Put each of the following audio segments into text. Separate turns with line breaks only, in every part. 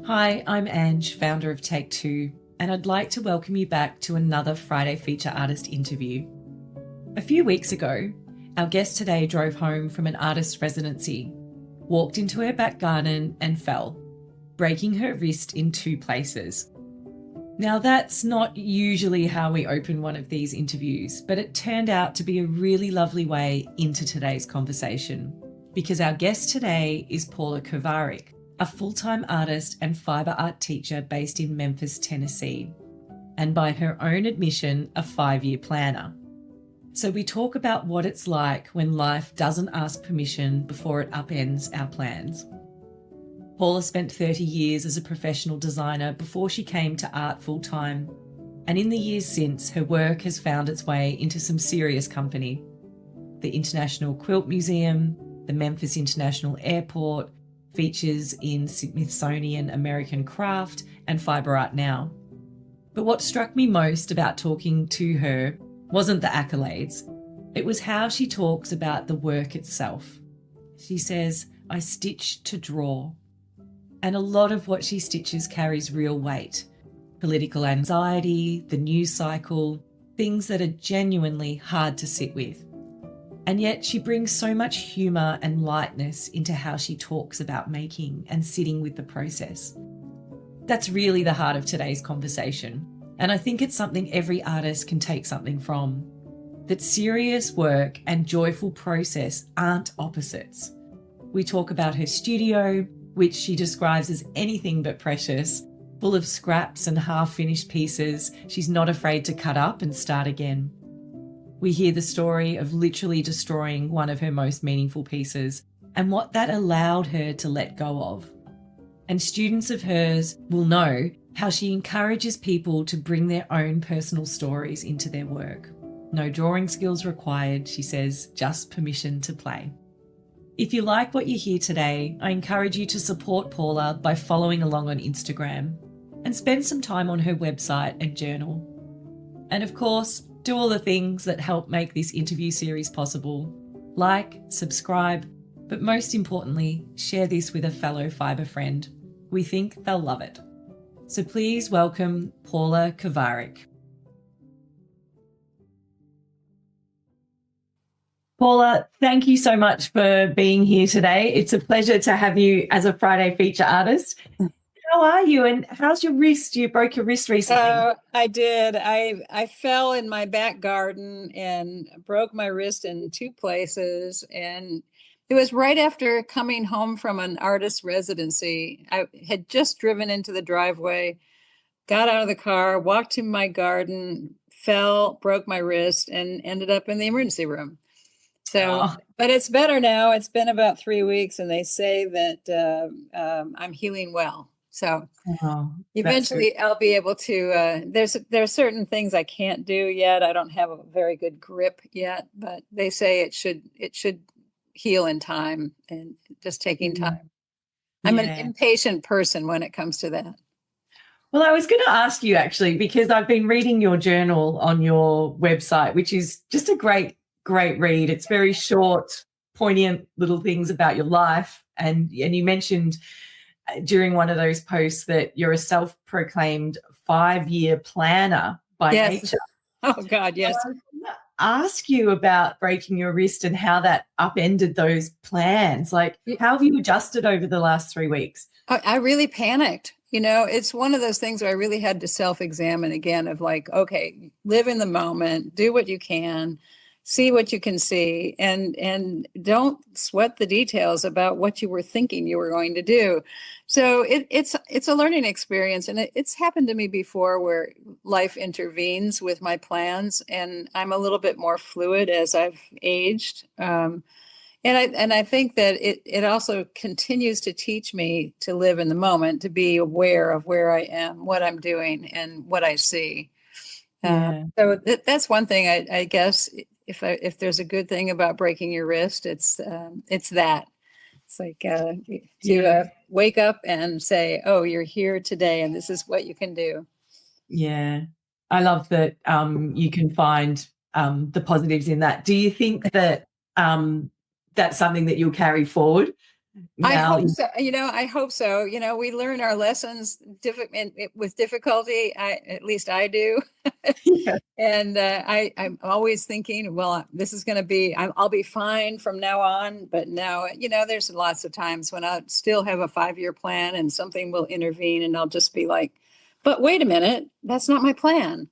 Hi, I'm Ange, founder of Take Two, and I'd like to welcome you back to another Friday Feature Artist interview. A few weeks ago, our guest today drove home from an artist residency, walked into her back garden and fell, breaking her wrist in 2 places. Now, that's not usually how we open one of these interviews, but it turned out to be a really lovely way into today's conversation, because our guest today is Paula Kovarik, a full-time artist and fibre art teacher based in Memphis, Tennessee, and by her own admission, a 5-year planner. So we talk about what it's like when life doesn't ask permission before it upends our plans. Paula spent 30 years as a professional designer before she came to art full-time, and in the years since, her work has found its way into some serious company. The International Quilt Museum, the Memphis International Airport, features in Smithsonian American Craft and Fibre Art Now. But what struck me most about talking to her wasn't the accolades. It was how she talks about the work itself. She says, "I stitch to draw." And a lot of what she stitches carries real weight. Political anxiety, the news cycle, things that are genuinely hard to sit with. And yet she brings so much humour and lightness into how she talks about making and sitting with the process. That's really the heart of today's conversation. And I think it's something every artist can take something from. That serious work and joyful process aren't opposites. We talk about her studio, which she describes as anything but precious, full of scraps and half-finished pieces she's not afraid to cut up and start again. We hear the story of literally destroying one of her most meaningful pieces and what that allowed her to let go of. And students of hers will know how she encourages people to bring their own personal stories into their work. No drawing skills required, she says, just permission to play. If you like what you hear today, I encourage you to support Paula by following along on Instagram and spend some time on her website and journal. And of course, do all the things that help make this interview series possible. Like, subscribe, but most importantly, share this with a fellow fibre friend. We think they'll love it. So please welcome Paula Kovarik. Paula, thank you so much for being here today. It's a pleasure to have you as a Friday feature artist. How are you and how's your wrist? You broke your wrist recently.
I did. I fell in my back garden and broke my wrist in 2 places. And it was right after coming home from an artist residency. I had just driven into the driveway, got out of the car, walked to my garden, fell, broke my wrist, and ended up in the emergency room. So, but it's better now. It's been about 3 weeks, and they say that I'm healing well. So eventually I'll be able to, there are certain things I can't do yet. I don't have a very good grip yet, but they say it should heal in time and just taking time. I'm an impatient person when it comes to that.
Well, I was going to ask you actually, because I've been reading your journal on your website, which is just a great read. It's very short, poignant little things about your life. And you mentioned during one of those posts that you're a self-proclaimed 5-year planner by nature.
Oh God, yes.
So I was going to ask you about breaking your wrist and how that upended those plans. Like, how have you adjusted over the last 3 weeks?
I really panicked. You know, it's one of those things where I really had to self-examine again of like, okay, live in the moment, do what you can, see what you can see, and don't sweat the details about what you were thinking you were going to do. So it's a learning experience, and it's happened to me before where life intervenes with my plans, and I'm a little bit more fluid as I've aged. And I think that it also continues to teach me to live in the moment, to be aware of where I am, what I'm doing, and what I see. So that's one thing I guess. If there's a good thing about breaking your wrist, it's that. It's like to wake up and say, "Oh, you're here today, and this is what you can do."
Yeah, I love that you can find the positives in that. Do you think that that's something that you'll carry forward
I
Now,
hope so. I hope so. We learn our lessons with difficulty. At least I do.
yeah,
And I'm always thinking, well, this is going to be, I'll be fine from now on. But now, there's lots of times when I still have a 5-year plan and something will intervene and I'll just be like, but wait a minute, that's not my plan.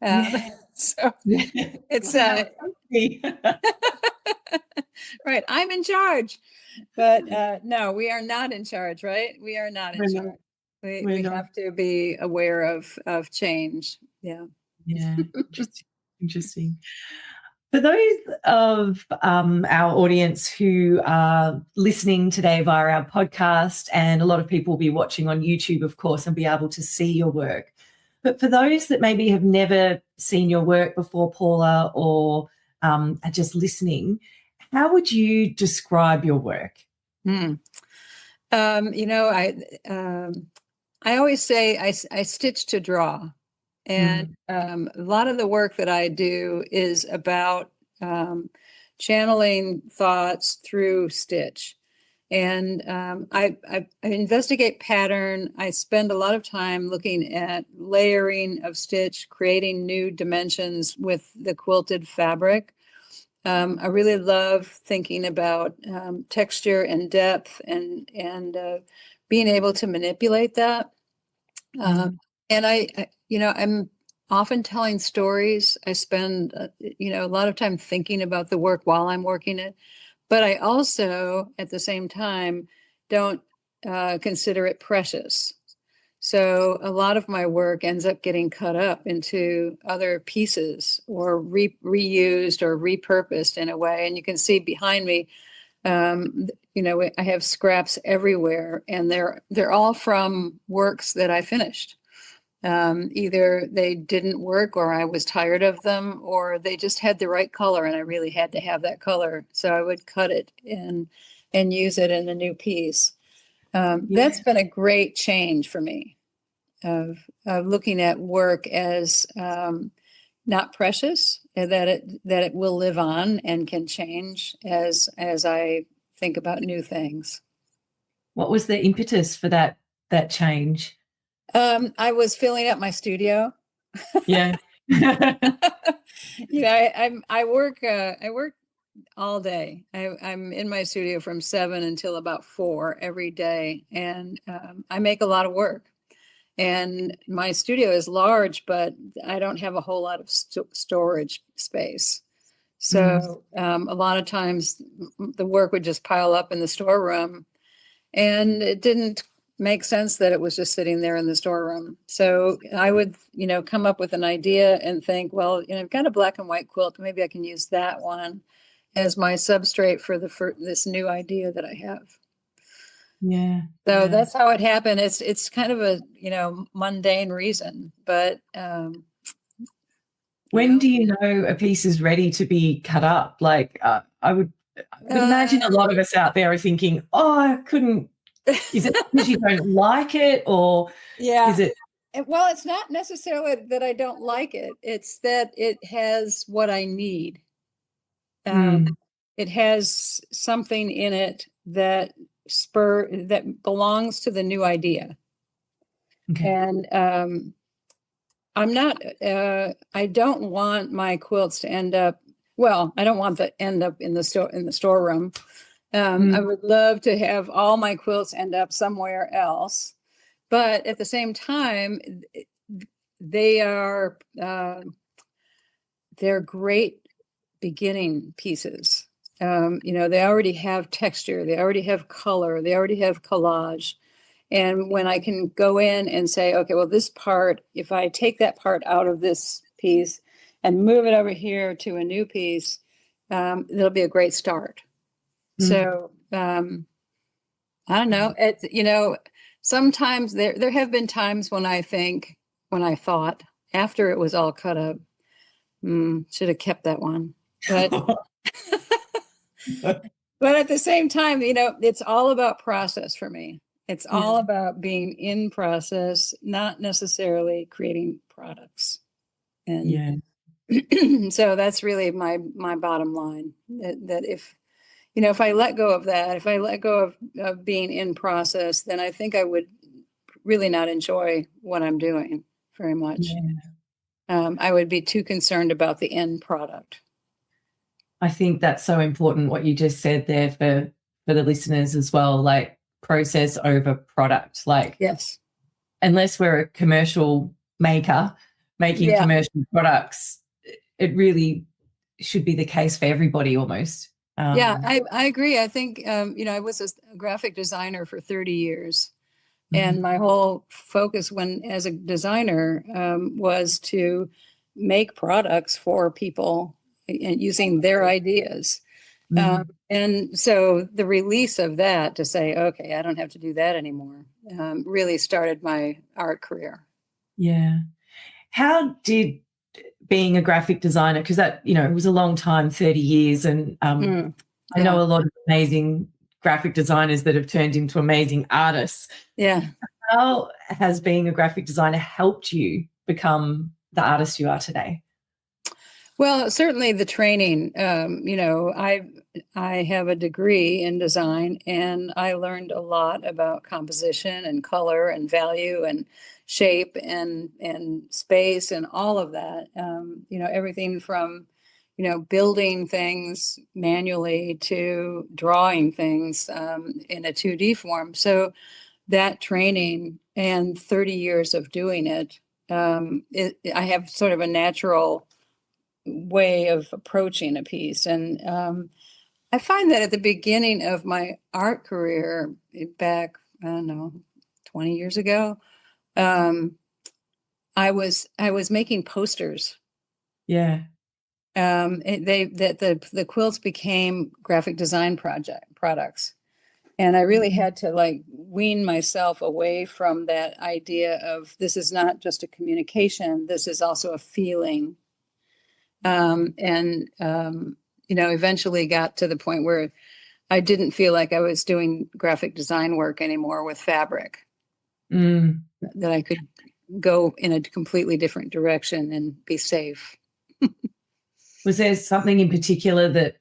yeah,
So
yeah.
it's
Me.
right. I'm in charge. But no, we are not in charge, right? We are not in
We're not.
charge. We
We're
we
not.
have to be aware of change. Yeah.
Yeah, interesting. Interesting. For those of our audience who are listening today via our podcast, and a lot of people will be watching on YouTube, of course, and be able to see your work. But for those that maybe have never seen your work before, Paula, or are just listening, how would you describe your work?
Hmm. I always say I stitch to draw. And a lot of the work that I do is about channeling thoughts through stitch. And I investigate pattern. I spend a lot of time looking at layering of stitch, creating new dimensions with the quilted fabric. I really love thinking about texture and depth and being able to manipulate that. And I'm often telling stories. I spend, a lot of time thinking about the work while I'm working it. But I also, at the same time, don't consider it precious. So a lot of my work ends up getting cut up into other pieces or reused or repurposed in a way. And you can see behind me, I have scraps everywhere, and they're all from works that I finished. Either they didn't work, or I was tired of them, or they just had the right color, and I really had to have that color. So I would cut it and use it in a new piece. That's been a great change for me of looking at work as not precious, that it will live on and can change as I think about new things.
What was the impetus for that change?
I was filling up my studio.
Yeah.
I work all day. I'm in my studio from 7 until about 4 every day, and I make a lot of work. And my studio is large, but I don't have a whole lot of storage space. So a lot of times the work would just pile up in the storeroom, and it didn't make sense that it was just sitting there in the storeroom. So I would, come up with an idea and think, well, I've got a black and white quilt. Maybe I can use that one as my substrate for this new idea that I have.
Yeah.
So that's how it happened. It's kind of a, mundane reason, but
when do you know a piece is ready to be cut up? Like I would imagine a lot of us out there are thinking, oh, I couldn't. Is it because you don't like it, or is it?
Well, it's not necessarily that I don't like it. It's that it has what I need. It has something in it that belongs to the new idea.
Okay.
And I'm not, I don't want my quilts to end up, well, I don't want to end up in the storeroom. I would love to have all my quilts end up somewhere else. But at the same time, they're great beginning pieces. They already have texture, they already have color, they already have collage. And when I can go in and say, okay, well, this part, if I take that part out of this piece and move it over here to a new piece, it'll be a great start. So I don't know. Sometimes there have been times when I thought after it was all cut up, should have kept that one. But but at the same time, it's all about process for me. It's all about being in process, not necessarily creating products. And so that's really my bottom line, that if if I let go of that, if I let go of being in process, then I think I would really not enjoy what I'm doing very much. I would be too concerned about the end product.
I think that's so important what you just said there for the listeners as well, like process over product. Like,
yes,
unless we're a commercial maker making commercial products, it really should be the case for everybody almost.
I agree. I think, I was a graphic designer for 30 years. And my whole focus as a designer was to make products for people using their ideas. And so the release of that to say, okay, I don't have to do that anymore, really started my art career.
Yeah. How did being a graphic designer, because that, it was a long time, 30 years, and I know a lot of amazing graphic designers that have turned into amazing artists.
Yeah.
How has being a graphic designer helped you become the artist you are today?
Well, certainly the training. I have a degree in design, and I learned a lot about composition and color and value and shape and space and all of that. Everything from building things manually to drawing things in a 2D form. So that training and 30 years of doing it, I have sort of a natural way of approaching a piece. And I find that at the beginning of my art career, back, I don't know, 20 years ago, I was making posters.
Yeah.
The quilts became graphic design products. And I really had to wean myself away from that idea of this is not just a communication, this is also a feeling. Eventually got to the point where I didn't feel like I was doing graphic design work anymore with fabric, that I could go in a completely different direction and be safe.
Was there something in particular that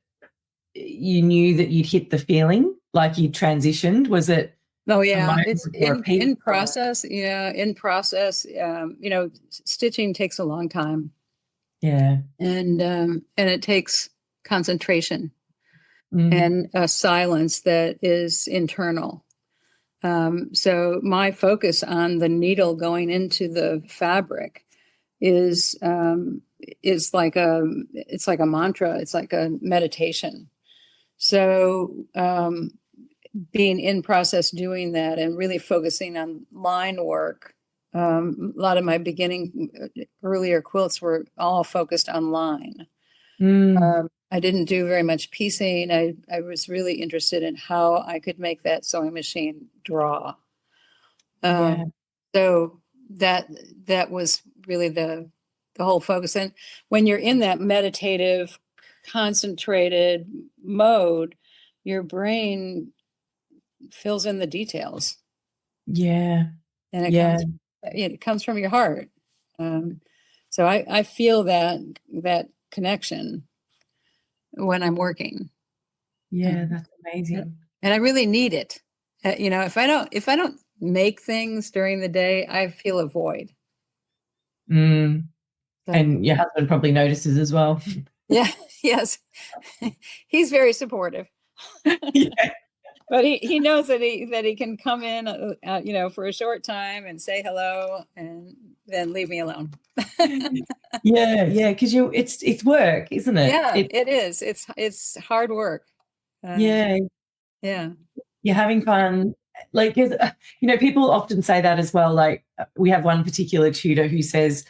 you knew that you'd hit the feeling, like you transitioned? Was it?
Oh yeah, it's in process. Yeah, in process. Stitching takes a long time.
Yeah,
and it takes concentration and a silence that is internal. So my focus on the needle going into the fabric is like a mantra. It's like a meditation. So being in process doing that and really focusing on line work. A lot of my earlier quilts were all focused on line. I didn't do very much piecing. I was really interested in how I could make that sewing machine draw. So that was really the whole focus. And when you're in that meditative, concentrated mode, your brain fills in the details.
Yeah.
And it comes from your heart. So I feel that connection when I'm working.
Yeah, that's amazing.
And I really need it. If I don't make things during the day, I feel a void. So,
and your husband probably notices as well.
Yeah. Yes. He's very supportive.
Yeah.
But he knows that he can come in, for a short time and say hello and then leave me alone.
Yeah, because it's work, isn't it?
Yeah, it is. It's hard work.
Yeah. You're having fun. Like, people often say that as well. Like, we have one particular tutor who says,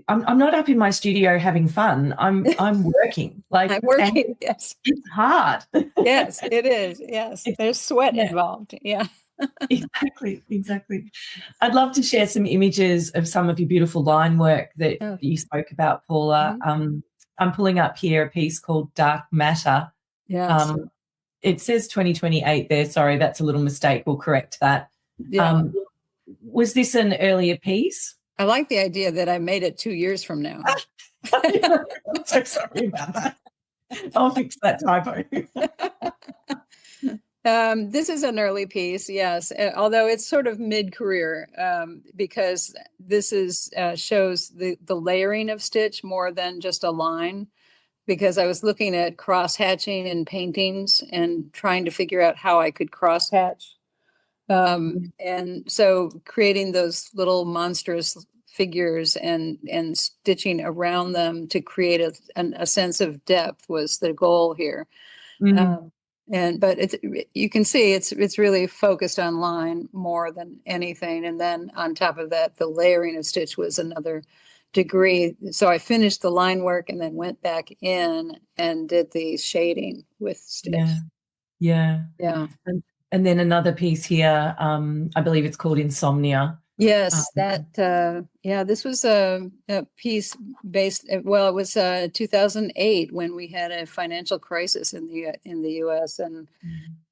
I'm not up in my studio having fun. I'm working. Like,
I'm working. Yes,
it's hard.
Yes, it is. Yes, there's sweat involved. Yeah.
Exactly. I'd love to share some images of some of your beautiful line work that you spoke about, Paula. I'm pulling up here a piece called Dark Matter.
Yes.
It says 2028 there. Sorry, that's a little mistake. We'll correct that.
Yeah.
Was this an earlier piece?
I like the idea that I made it 2 years from now.
I'm so sorry about that. I'll fix that typo.
This is an early piece, yes, although it's sort of mid-career, because this is shows the layering of stitch more than just a line, because I was looking at cross-hatching in paintings and trying to figure out how I could cross-hatch. And so creating those little monstrous figures and stitching around them to create a sense of depth was the goal here. But you can see it's really focused on line more than anything. And then on top of that, the layering of stitch was another degree. So I finished the line work and then went back in and did the shading with stitch.
Yeah. And then another piece here, I believe it's called Insomnia.
Yes, this was a piece based, well, it was 2008 when we had a financial crisis in the US, and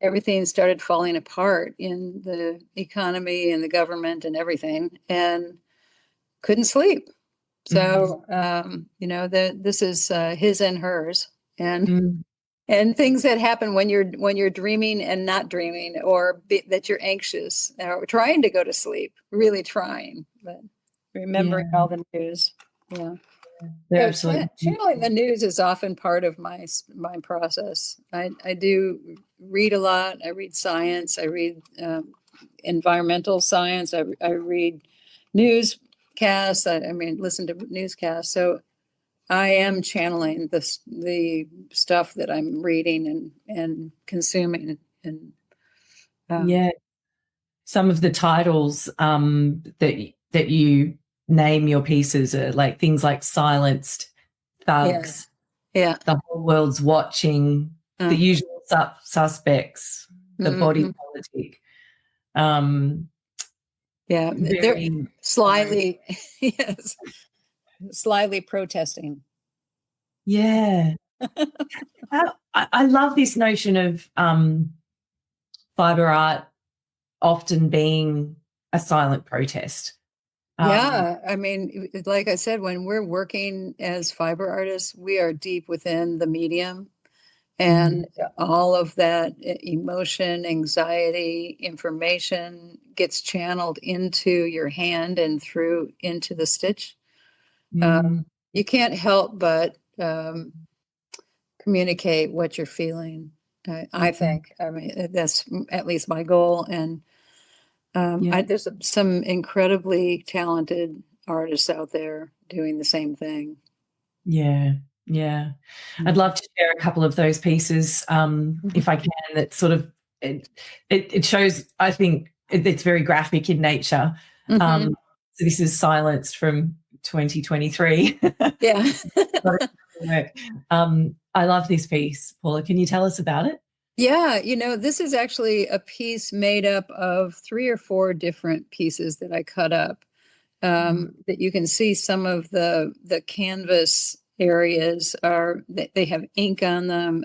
everything started falling apart in the economy and the government and everything, and couldn't sleep. So, this is his and hers, and things that happen when you're dreaming and not dreaming, or that you're anxious or trying to go to sleep, really trying, but remembering all the news. Yeah.
Absolutely.
Channeling the news is often part of my process. I do read a lot. I read science. I read environmental science. I read newscasts. Listen to newscasts. So I am channeling the stuff that I'm reading and consuming. And
some of the titles that you name your pieces are like things like Silenced, Thugs, The Whole World's Watching, The Usual Suspects, The Body Politic.
They're slyly, yes. Slyly protesting.
Yeah. I love this notion of fiber art often being a silent protest.
Like I said, when we're working as fiber artists, we are deep within the medium, and all of that emotion, anxiety, information gets channeled into your hand and through into the stitch. You can't help but communicate what you're feeling. I think. That's at least my goal. And there's some incredibly talented artists out there doing the same thing.
Yeah. I'd love to share a couple of those pieces, if I can. That sort of it shows. I think it's very graphic in nature. So this is Silenced from 2023.
Yeah.
I love this piece. Paula, can you tell us about it?
Yeah, this is actually a piece made up of 3 or 4 different pieces that I cut up. That you can see some of the canvas areas they have ink on them.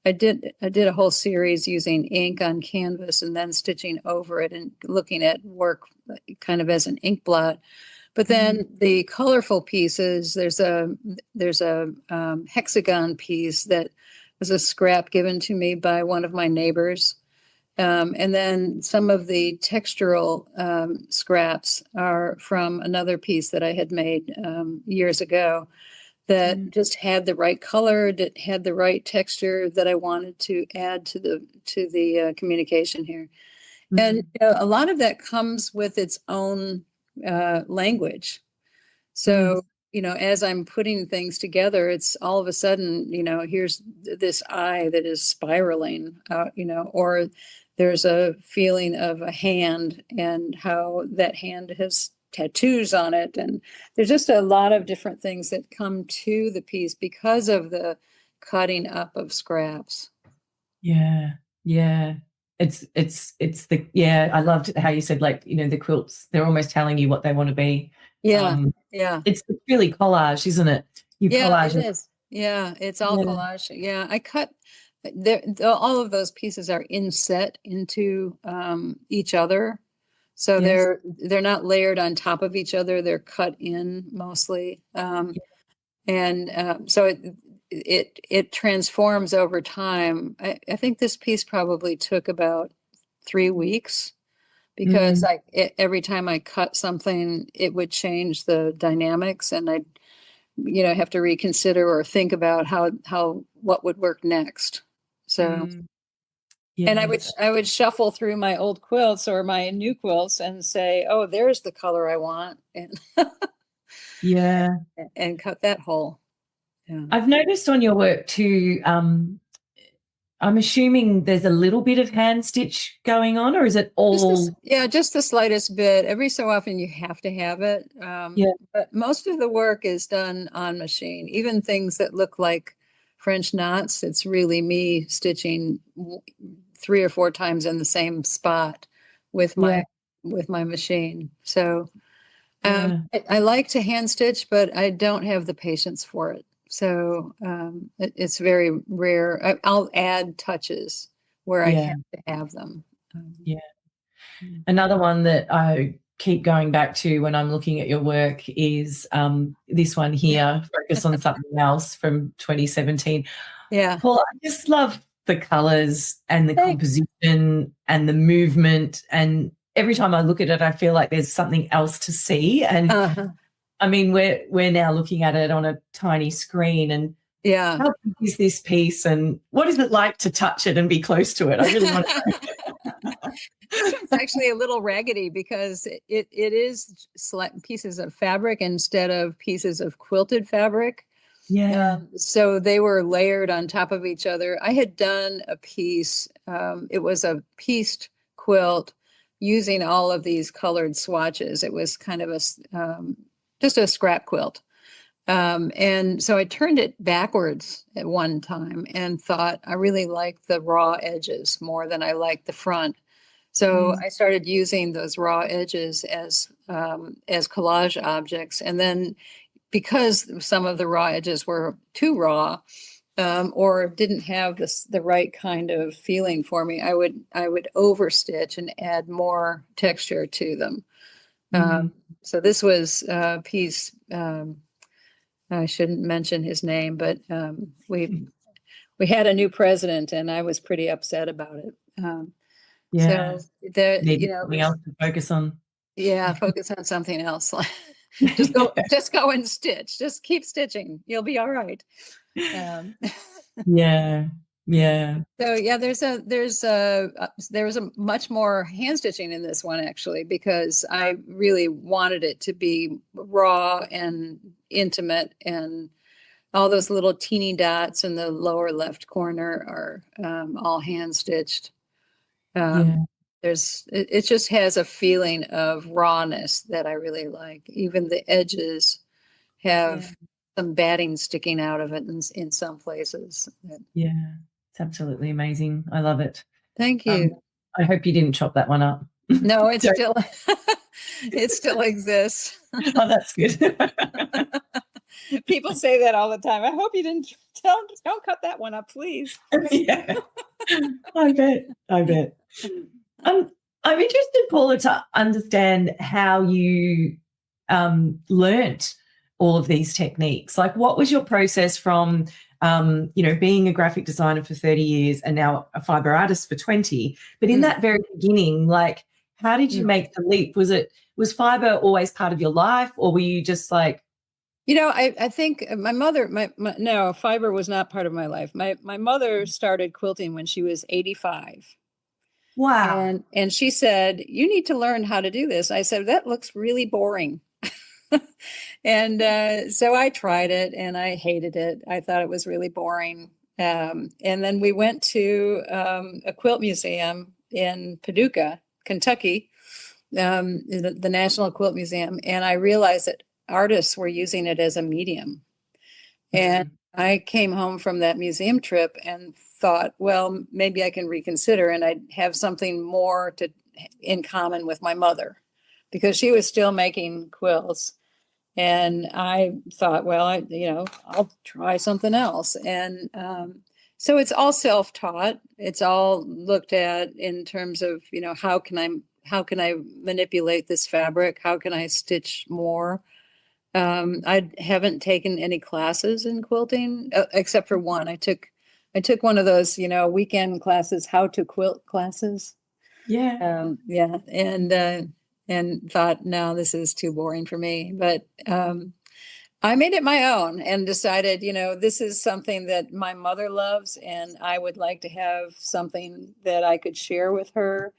I did a whole series using ink on canvas and then stitching over it and looking at work kind of as an ink blot. But then the colorful pieces, there's a hexagon piece that was a scrap given to me by one of my neighbors. And then some of the textural scraps are from another piece that I had made years ago that just had the right color, that had the right texture that I wanted to add to the communication here. And a lot of that comes with its own language. So, as I'm putting things together, it's all of a sudden, here's this eye that is spiraling out, or there's a feeling of a hand and how that hand has tattoos on it. And there's just a lot of different things that come to the piece because of the cutting up of scraps.
Yeah. It's I loved how you said, like, the quilts, they're almost telling you what they want to be.
Yeah.
It's really collage, isn't it?
Collage. It is. Yeah, it's all collage. Yeah, I cut all of those pieces are inset into each other. So they're not layered on top of each other. They're cut in mostly. So it transforms over time. I think this piece probably took about 3 weeks because every time I cut something, it would change the dynamics, and I'd have to reconsider or think about what would work next. So, and
Yes.
I would shuffle through my old quilts or my new quilts and say, oh, there's the color I want, and
Yeah.
and cut that hole. Yeah.
I've noticed on your work too, I'm assuming there's a little bit of hand stitch going on, or is it all?
Just the slightest bit. Every so often you have to have it. But most of the work is done on machine. Even things that look like French knots, it's really me stitching 3 or 4 times in the same spot with my machine. So I like to hand stitch, but I don't have the patience for it. So it's very rare. I'll add touches where I have to have them.
Another one that I keep going back to when I'm looking at your work is this one here, Focus on Something Else from 2017.
Yeah.
Paul, I just love the colours and the composition and the movement, and every time I look at it, I feel like there's something else to see. And I mean, we're now looking at it on a tiny screen, and how big is this piece, and what is it like to touch it and be close to it? I really want to know.
It's actually a little raggedy because it is pieces of fabric instead of pieces of quilted fabric.
Yeah.
So they were layered on top of each other. I had done a piece. It was a pieced quilt using all of these colored swatches. It was kind of just a scrap quilt. And so I turned it backwards at one time and thought I really liked the raw edges more than I liked the front. So I started using those raw edges as collage objects. And then because some of the raw edges were too raw or didn't have the right kind of feeling for me, I would overstitch and add more texture to them. So this was a piece, I shouldn't mention his name, but we had a new president and I was pretty upset about it. So
something else to focus on.
Yeah, focus on something else. just go and stitch. Just keep stitching. You'll be all right.
Yeah.
So there was a much more hand stitching in this one actually, because I really wanted it to be raw and intimate, and all those little teeny dots in the lower left corner are all hand stitched. It just has a feeling of rawness that I really like. Even the edges have some batting sticking out of it in some places.
Yeah, it's absolutely amazing. I love it.
Thank you.
I hope you didn't chop that one up.
No, it still exists.
Oh, that's good.
People say that all the time. I hope you didn't don't cut that one up, please.
Yeah, I bet. I'm interested, Paula, to understand how you learnt all of these techniques. Like, what was your process from, being a graphic designer for 30 years and now a fibre artist for 20? But in that very beginning, like, how did you make the leap? Was fibre always part of your life, or were you just like?
I think my mother, no, fibre was not part of my life. My mother started quilting when she was 85.
Wow.
And she said, you need to learn how to do this. I said, that looks really boring. And so I tried it and I hated it. I thought it was really boring. And then we went to a quilt museum in Paducah, Kentucky, the National Quilt Museum. And I realized that artists were using it as a medium. And I came home from that museum trip and thought, well, maybe I can reconsider, and I'd have something more in common with my mother, because she was still making quilts. And I thought, well, I'll try something else. And so it's all self-taught. It's all looked at in terms of, how can I manipulate this fabric? How can I stitch more? I haven't taken any classes in quilting except for one. I took one of those, weekend classes, how to quilt classes.
Yeah.
Yeah, and thought, no, this is too boring for me. But I made it my own and decided, this is something that my mother loves, and I would like to have something that I could share with her.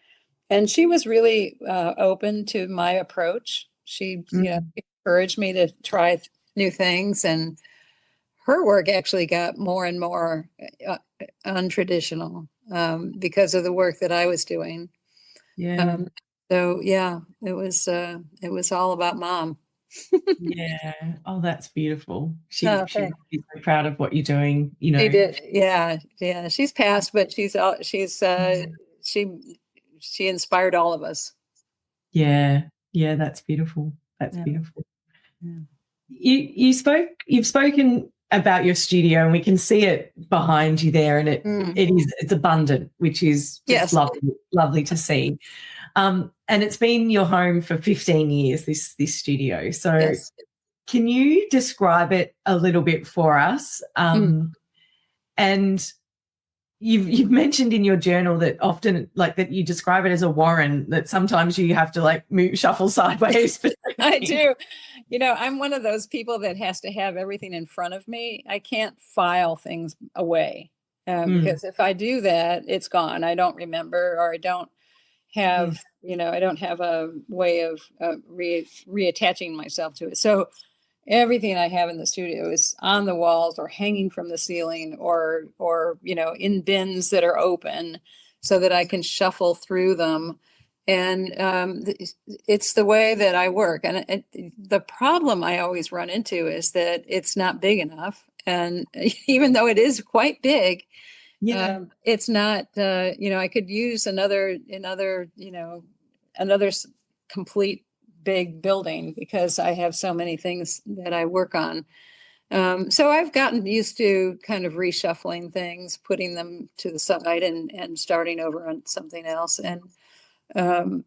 And she was really open to my approach. She,
Mm.
encouraged me to try new things, and her work actually got more and more untraditional because of the work that I was doing.
Yeah.
Um, so yeah, it was all about mom.
Yeah. Oh, that's beautiful. She
Okay.
must be so proud of what you're doing,
She did. Yeah, yeah. She's passed, but she inspired all of us.
Yeah. Yeah, that's beautiful. That's
Yeah.
beautiful.
Yeah.
You've spoken about your studio, and we can see it behind you there, and
Mm.
it's abundant, which is just
Yes.
lovely to see. And it's been your home for 15 years, this studio. So
Yes.
can you describe it a little bit for us?
Mm.
And you've mentioned in your journal that often, like, that you describe it as a warren, that sometimes you have to like shuffle sideways.
I do. I'm one of those people that has to have everything in front of me. I can't file things away because if I do that, it's gone. I don't remember, or I don't have,
Yes.
I don't have a way of reattaching myself to it. So everything I have in the studio is on the walls or hanging from the ceiling or in bins that are open so that I can shuffle through them. And it's the way that I work. And the problem I always run into is that it's not big enough. And even though it is quite big,
Yeah.
it's not, I could use another complete big building because I have so many things that I work on. So I've gotten used to kind of reshuffling things, putting them to the side and starting over on something else. And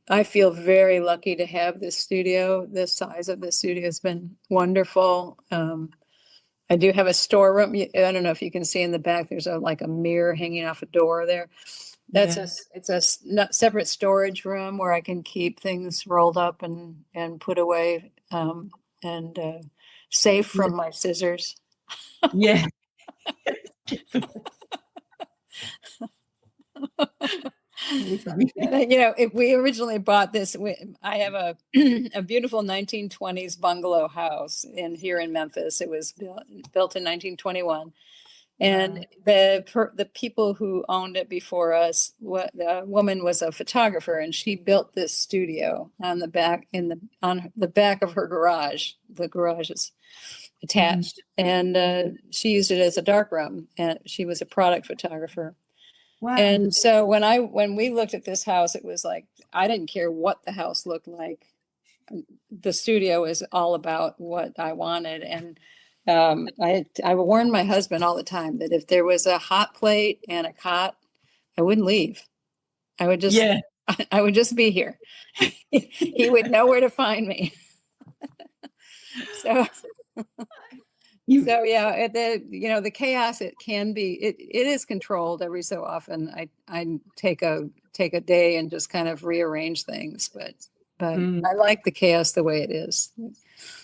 I feel very lucky to have this studio. The size of this studio has been wonderful. I do have a storeroom. I don't know if you can see in the back, there's like a mirror hanging off a door there.
Yeah.
It's a separate storage room where I can keep things rolled up and put away and safe from my scissors.
Yeah.
If we originally bought this, I have a beautiful 1920s bungalow house here in Memphis. It was built in 1921. And the people who owned it before us, the woman was a photographer, and she built this studio on the back of her garage. The garage is attached, and she used it as a darkroom. And she was a product photographer.
Wow.
And so when we looked at this house, it was like I didn't care what the house looked like. The studio is all about what I wanted, and I warned my husband all the time that if there was a hot plate and a cot, I wouldn't leave. I would just
Yeah.
I would just be here. He would know where to find me. So yeah, the chaos, it can be, it is controlled every so often. I take a day and just kind of rearrange things, but I like the chaos the way it is.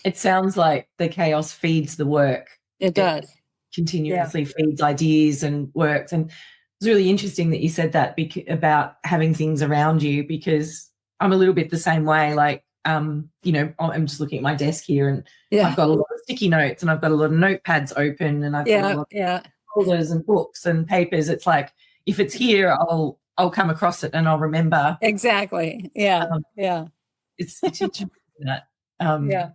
It sounds like the chaos feeds the work.
It does.
Continuously feeds ideas and works. And it's really interesting that you said that about having things around you, because I'm a little bit the same way. Like, I'm just looking at my desk here, and I've got a lot of sticky notes, and I've got a lot of notepads open, and I've got a lot of folders and books and papers. It's like, if it's here, I'll come across it and I'll remember.
Exactly. Yeah.
It's interesting that.
Yeah.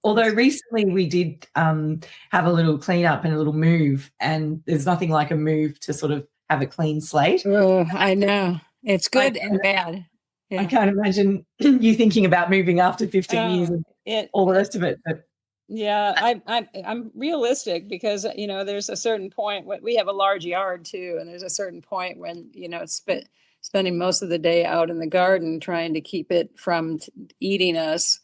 Although recently we did have a little cleanup and a little move, and there's nothing like a move to sort of have a clean slate.
Oh, I know. It's good and bad.
Yeah. I can't imagine you thinking about moving after 15 years and all the rest of it. But
yeah, I'm realistic because, there's a certain point when we have a large yard too. And there's a certain point when, spending most of the day out in the garden trying to keep it from eating us.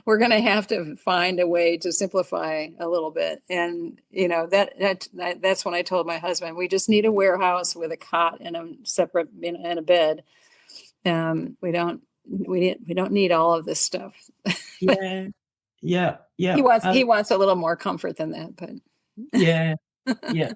we're going to have to find a way to simplify a little bit. And, that's when I told my husband, we just need a warehouse with a cot and a separate, and a bed. We don't need all of this stuff.
Yeah. Yeah. Yeah.
He wants a little more comfort than that, but
yeah. Yeah.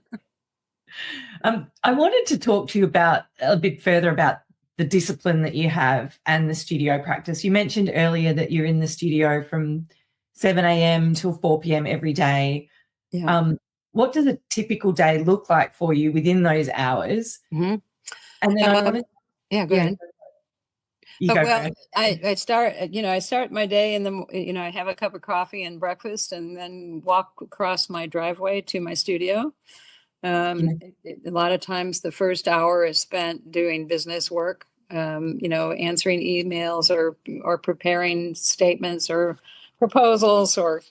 I wanted to talk to you about a bit further about the discipline that you have and the studio practice. You mentioned earlier that you're in the studio from 7 a.m. till 4 p.m. every day.
yeah.
What does a typical day look like for you within those hours?
Mm-hmm.
And then I wanted,
go ahead.
You go
Well,
first.
I start my day I have a cup of coffee and breakfast, and then walk across my driveway to my studio. A lot of times the first hour is spent doing business work, answering emails or preparing statements or proposals or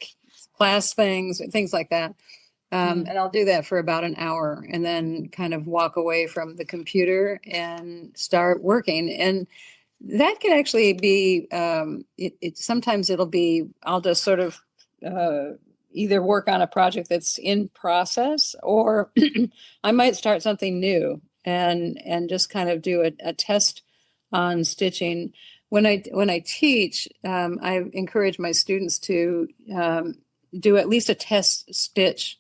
class things like that. And I'll do that for about an hour, and then kind of walk away from the computer and start working. And that can actually be, sometimes it'll be, I'll just sort of either work on a project that's in process, or I might start something new and just kind of do a test on stitching. When I teach, I encourage my students to do at least a test stitch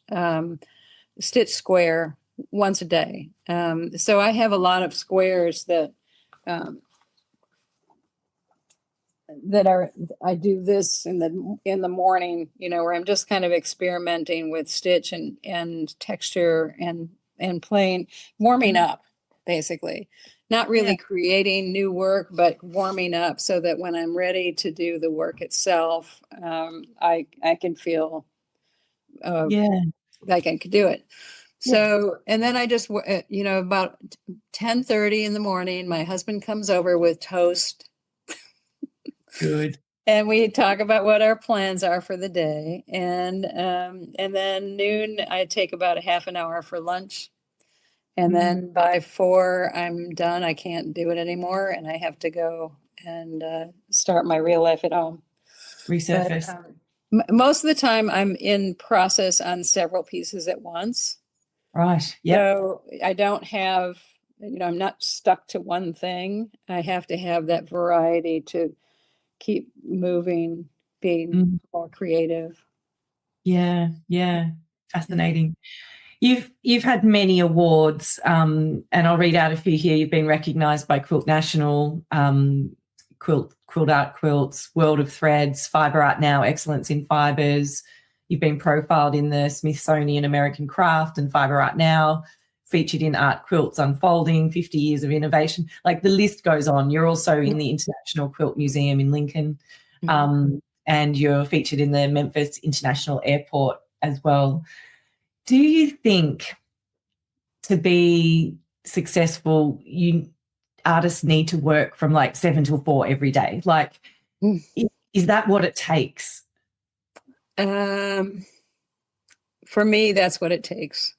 square once a day. So I have a lot of squares that I do this in the morning, where I'm just kind of experimenting with stitch and texture and playing, warming up, basically. Not really creating new work, but warming up so that when I'm ready to do the work itself, I can feel like I could do it. So, and then I just, about 10:30 in the morning, my husband comes over with toast.
Good.
And we talk about what our plans are for the day. And then noon, I take about a half an hour for lunch. And then by 4, I'm done. I can't do it anymore. And I have to go and start my real life at home.
Resurface.
But, most of the time, I'm in process on several pieces at once.
Right. Yeah.
So I don't have, I'm not stuck to one thing. I have to have that variety to keep moving, being more creative.
Yeah. Fascinating. You've had many awards, and I'll read out a few here. You've been recognised by Quilt National, Quilt Art Quilts, World of Threads, Fibre Art Now, Excellence in Fibres. You've been profiled in the Smithsonian American Craft and Fibre Art Now, featured in Art Quilts Unfolding, 50 Years of Innovation. Like, the list goes on. You're also in the International Quilt Museum in Lincoln, and you're featured in the Memphis International Airport as well. Do you think to be successful, artists need to work from like 7 till 4 every day? Like, is that what it takes?
For me, that's what it takes.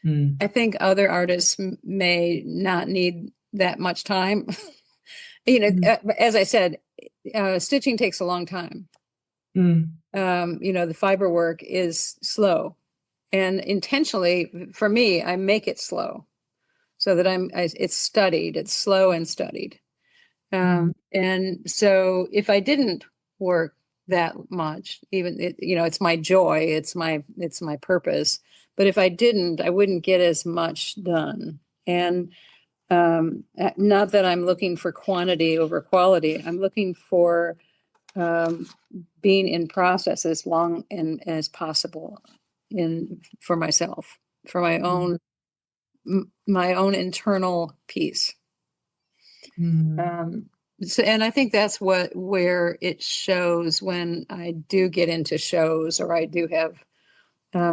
I think other artists may not need that much time. As I said, stitching takes a long time. The fiber work is slow. And intentionally, for me, I make it slow so that it's studied. It's slow and studied. And so if I didn't work that much, it's my joy, it's my purpose. But if I didn't, I wouldn't get as much done. And not that I'm looking for quantity over quality. I'm looking for being in process as long and as possible for myself, for my own internal peace. So, and I think that's where it shows when I do get into shows, or I do have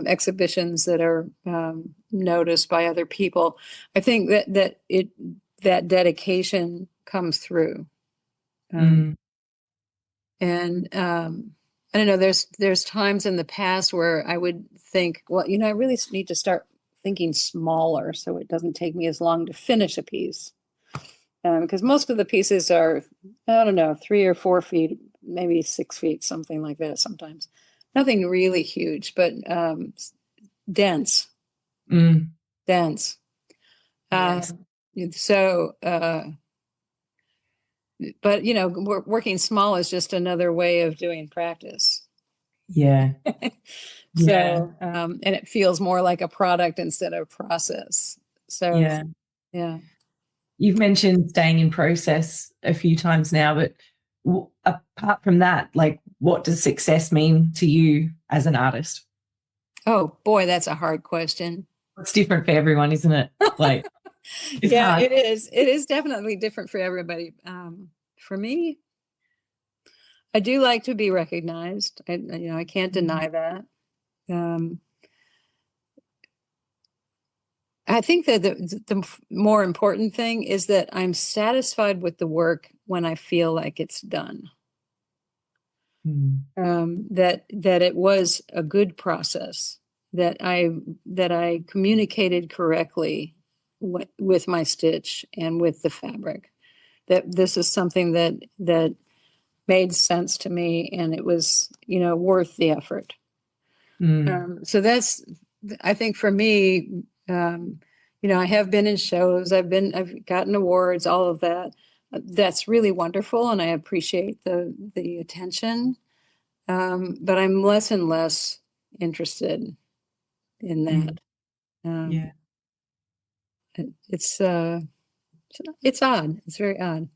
exhibitions that are noticed by other people. I think that dedication comes through. And I don't know, there's times in the past where I would think, well, I really need to start thinking smaller so it doesn't take me as long to finish a piece. Because most of the pieces are, I don't know, 3 or 4 feet maybe 6 feet, something like that sometimes. Nothing really huge, but dense,
Mm.
dense.
Yes.
So, but working small is just another way of doing practice.
Yeah. Yeah.
So, and it feels more like a product instead of process. So,
Yeah.
yeah.
You've mentioned staying in process a few times now, but apart from that, like, what does success mean to you as an artist?
Oh boy, that's a hard question.
It's different for everyone, isn't it? Like, it's
Yeah,
hard.
it is. It is definitely different for everybody. For me, I do like to be recognized. I can't deny that. Um, I think that the more important thing is that I'm satisfied with the work when I feel like it's done.
Mm.
That it was a good process, that I communicated correctly with my stitch and with the fabric, that this is something that made sense to me, and it was worth the effort.
Mm.
So that's, I think for me, I have been in shows, I've gotten awards, all of that. That's really wonderful, and I appreciate the attention. But I'm less and less interested in that.
Yeah.
It's odd. It's very odd.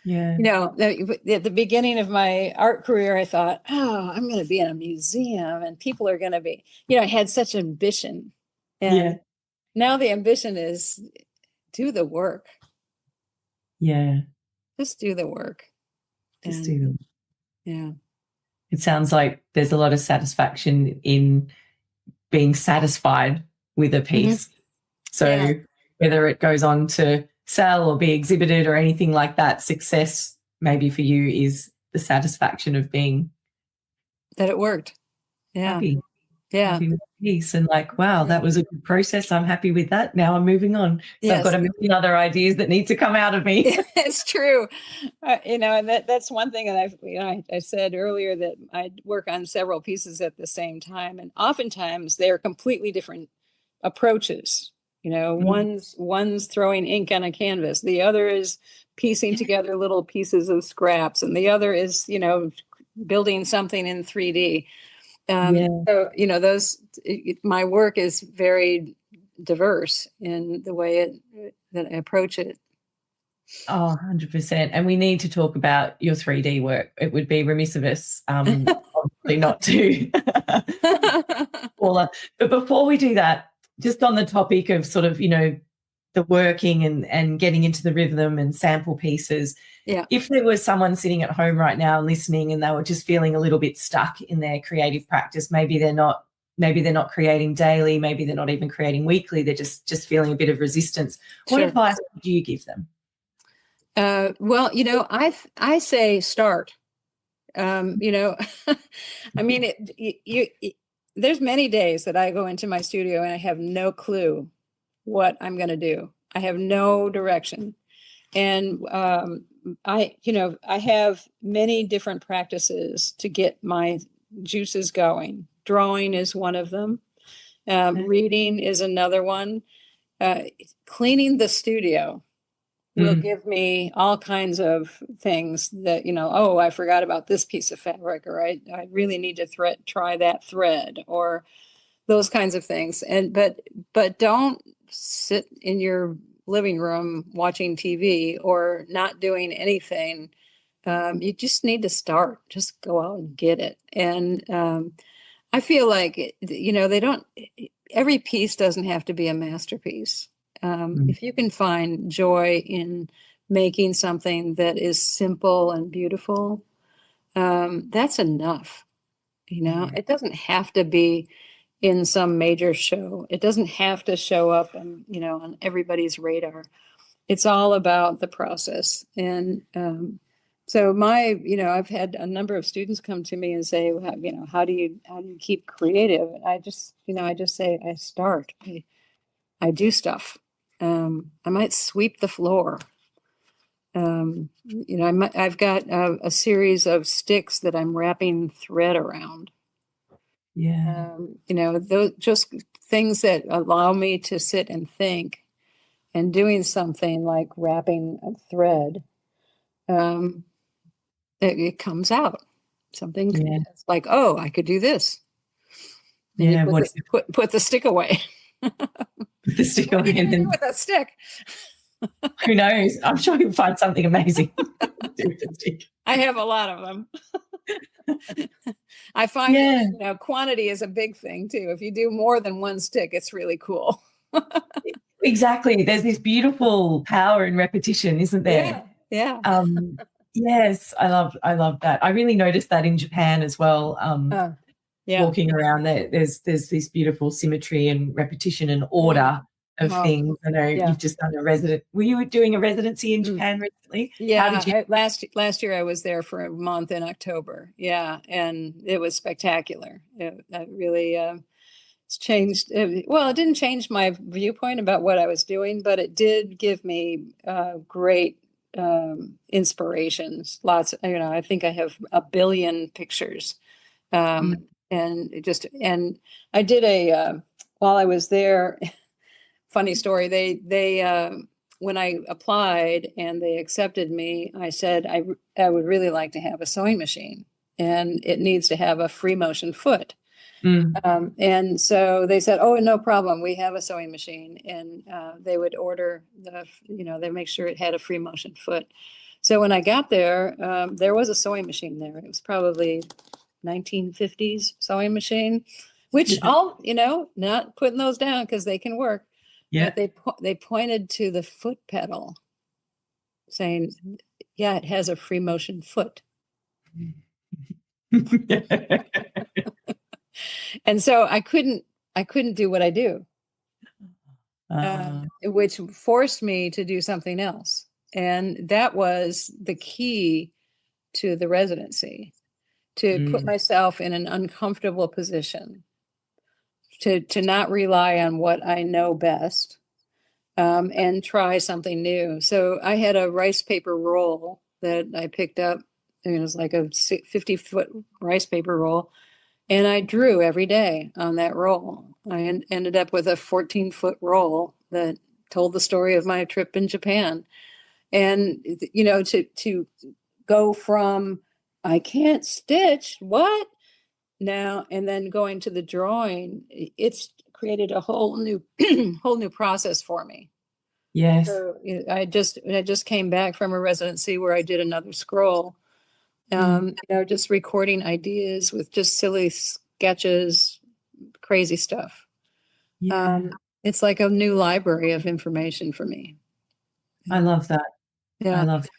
Yeah.
At the beginning of my art career, I thought, oh, I'm going to be in a museum and people are going to be, I had such ambition. And
Yeah.
now the ambition is do the work.
Yeah.
Just do the work.
Just
And
do them.
yeah.
It sounds like there's a lot of satisfaction in being satisfied with a piece. So
Yeah.
whether it goes on to sell or be exhibited or anything like that, success maybe for you is the satisfaction of being
That it worked. Yeah.
happy.
Yeah.
Happy with the piece and like, wow, that was a good process. I'm happy with that. Now I'm moving on. So I've got
Yes.
a million other ideas that need to come out of me.
It's true. And that's one thing that I said earlier, that I work on several pieces at the same time, and oftentimes they're completely different approaches. One's throwing ink on a canvas, the other is piecing together little pieces of scraps, and the other is building something in 3D.
Yeah.
So my work is very diverse in the way that I approach it.
Oh, 100%. And we need to talk about your 3D work. It would be remiss of us, obviously, not to. Paula. But before we do that, just on the topic of sort of, the working and getting into the rhythm and sample pieces,
Yeah.
if there was someone sitting at home right now listening and they were just feeling a little bit stuck in their creative practice, maybe they're not creating daily, maybe they're not even creating weekly, they're just feeling a bit of resistance. What
Sure.
advice would you give them?
Well, I say start. I mean, there's many days that I go into my studio and I have no clue what I'm going to do. I have no direction. And I have many different practices to get my juices going. Drawing is one of them. Reading is another one. Cleaning the studio will give me all kinds of things that, oh, I forgot about this piece of fabric, or I really need to try that thread, or those kinds of things. But don't sit in your living room watching TV or not doing anything. You just need to start. Just go out and get it. And I feel like, every piece doesn't have to be a masterpiece. If you can find joy in making something that is simple and beautiful, that's enough. It doesn't have to be in some major show. It doesn't have to show up and, on everybody's radar. It's all about the process. And so I've had a number of students come to me and say, well, how do you keep creative? And I just say, I start. I do stuff. I might sweep the floor. I've got a series of sticks that I'm wrapping thread around.
Yeah.
Those just things that allow me to sit and think, and doing something like wrapping a thread, it comes out. Something it's like, oh, I could do this. And
Yeah.
you put the stick away.
The stick away, and then
with that stick.
who knows? I'm sure you'll find something amazing.
I have a lot of them. I find that, quantity is a big thing too. If you do more than one stick, it's really cool.
Exactly. There's this beautiful power in repetition, isn't there?
Yeah.
Yes, I love that. I really noticed that in Japan as well. Walking around there's this beautiful symmetry and repetition and order of things. I know you've just done were you doing a residency in Japan recently?
Yeah, last year I was there for a month in October. Yeah, and it was spectacular. That really it's changed. It didn't change my viewpoint about what I was doing, but it did give me great inspirations. Lots. I think I have 1 billion pictures. And I did while I was there, funny story. They when I applied and they accepted me, I said, I would really like to have a sewing machine, and it needs to have a free motion foot. And so they said, oh, no problem. We have a sewing machine. And they would order they make sure it had a free motion foot. So when I got there, there was a sewing machine there. It was probably 1950s sewing machine, which not putting those down because they can work.
Yeah.
But they pointed to the foot pedal saying, yeah, it has a free motion foot. And so I couldn't do what I do, which forced me to do something else. And that was the key to the residency, to put myself in an uncomfortable position, to not rely on what I know best, and try something new. So I had a rice paper roll that I picked up. It was like a 50-foot rice paper roll. And I drew every day on that roll. I ended up with a 14-foot roll that told the story of my trip in Japan. And, to go from, I can't stitch, what? Now, and then going to the drawing, it's created a whole new process for me.
Yes.
So I just came back from a residency where I did another scroll. Just recording ideas with just silly sketches, crazy stuff.
Yeah.
It's like a new library of information for me.
I love that.
Yeah.
I love that.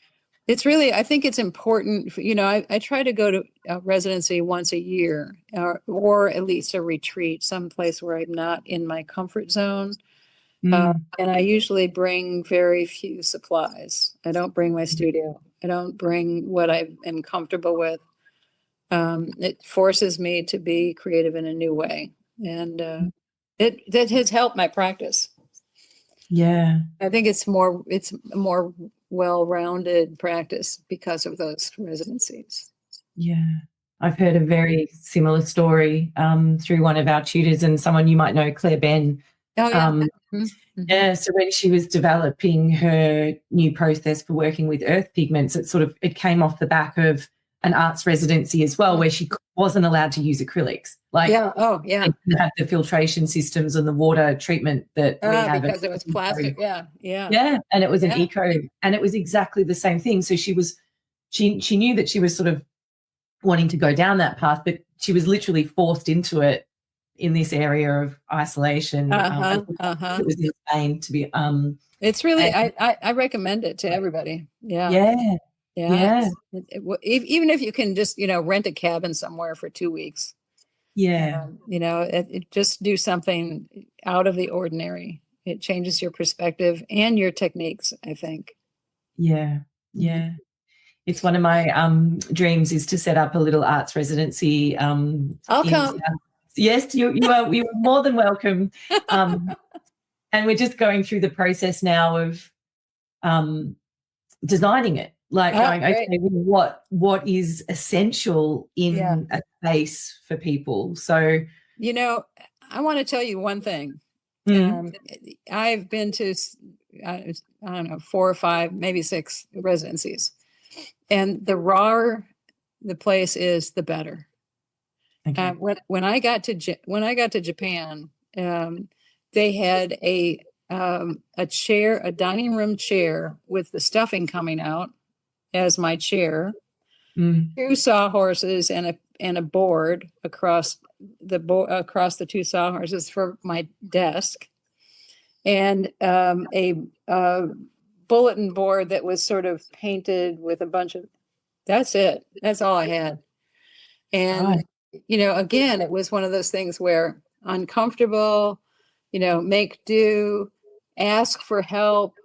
It's really, I think it's important. I try to go to a residency once a year, or at least a retreat, someplace where I'm not in my comfort zone. And I usually bring very few supplies. I don't bring my studio. I don't bring what I am comfortable with. It forces me to be creative in a new way. And that has helped my practice.
Yeah.
I think it's a more well-rounded practice because of those residencies.
Yeah. I've heard a very similar story through one of our tutors, and someone you might know, Claire Ben.
Oh, yeah.
Yeah, so when she was developing her new process for working with earth pigments, it came off the back of an arts residency as well, where she wasn't allowed to use acrylics. They have the filtration systems and the water treatment that we have.
Because it was plastic. Yeah.
And it was an eco, and it was exactly the same thing. So she knew that she was sort of wanting to go down that path, but she was literally forced into it in this area of isolation. It was in Spain to be.
It's really, I recommend it to everybody. Yeah. Even if you can just, rent a cabin somewhere for 2 weeks.
Yeah.
Just do something out of the ordinary. It changes your perspective and your techniques, I think.
Yeah. Yeah. It's one of my dreams is to set up a little arts residency.
I'll come.
Yes, you are more than welcome. And we're just going through the process now of designing it, like going,
great.
okay, well, what is essential in a space for people? So,
I want to tell you one thing.
mm,
I've been to, I don't know, 4 or 5, maybe 6 residencies, and the rawer the place is, the better.
okay.
When I got to Japan, they had a chair, a dining room chair with the stuffing coming out as my chair,
Mm,
2 sawhorses and a board across across the 2 sawhorses for my desk, and a bulletin board that was sort of painted with a bunch of. That's it. That's all I had. And
right.
again, it was one of those things where uncomfortable, make do, ask for help,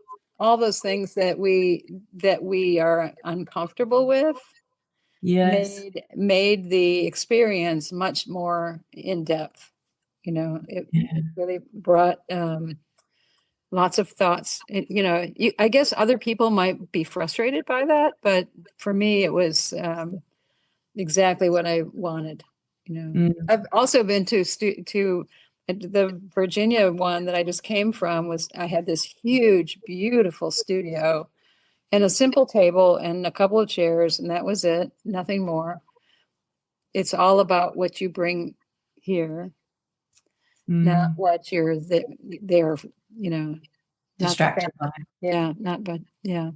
all those things that we are uncomfortable with
Yes.
made the experience much more in depth. It
Yeah.
really brought lots of thoughts. I guess other people might be frustrated by that, but for me, it was exactly what I wanted.
Mm,
I've also been to the Virginia one that I just came from. I had this huge, beautiful studio and a simple table and a couple of chairs, and that was it. Nothing more. It's all about what you bring here, not
mm.
what you're there. Not
Distracted by.
yeah, not but yeah.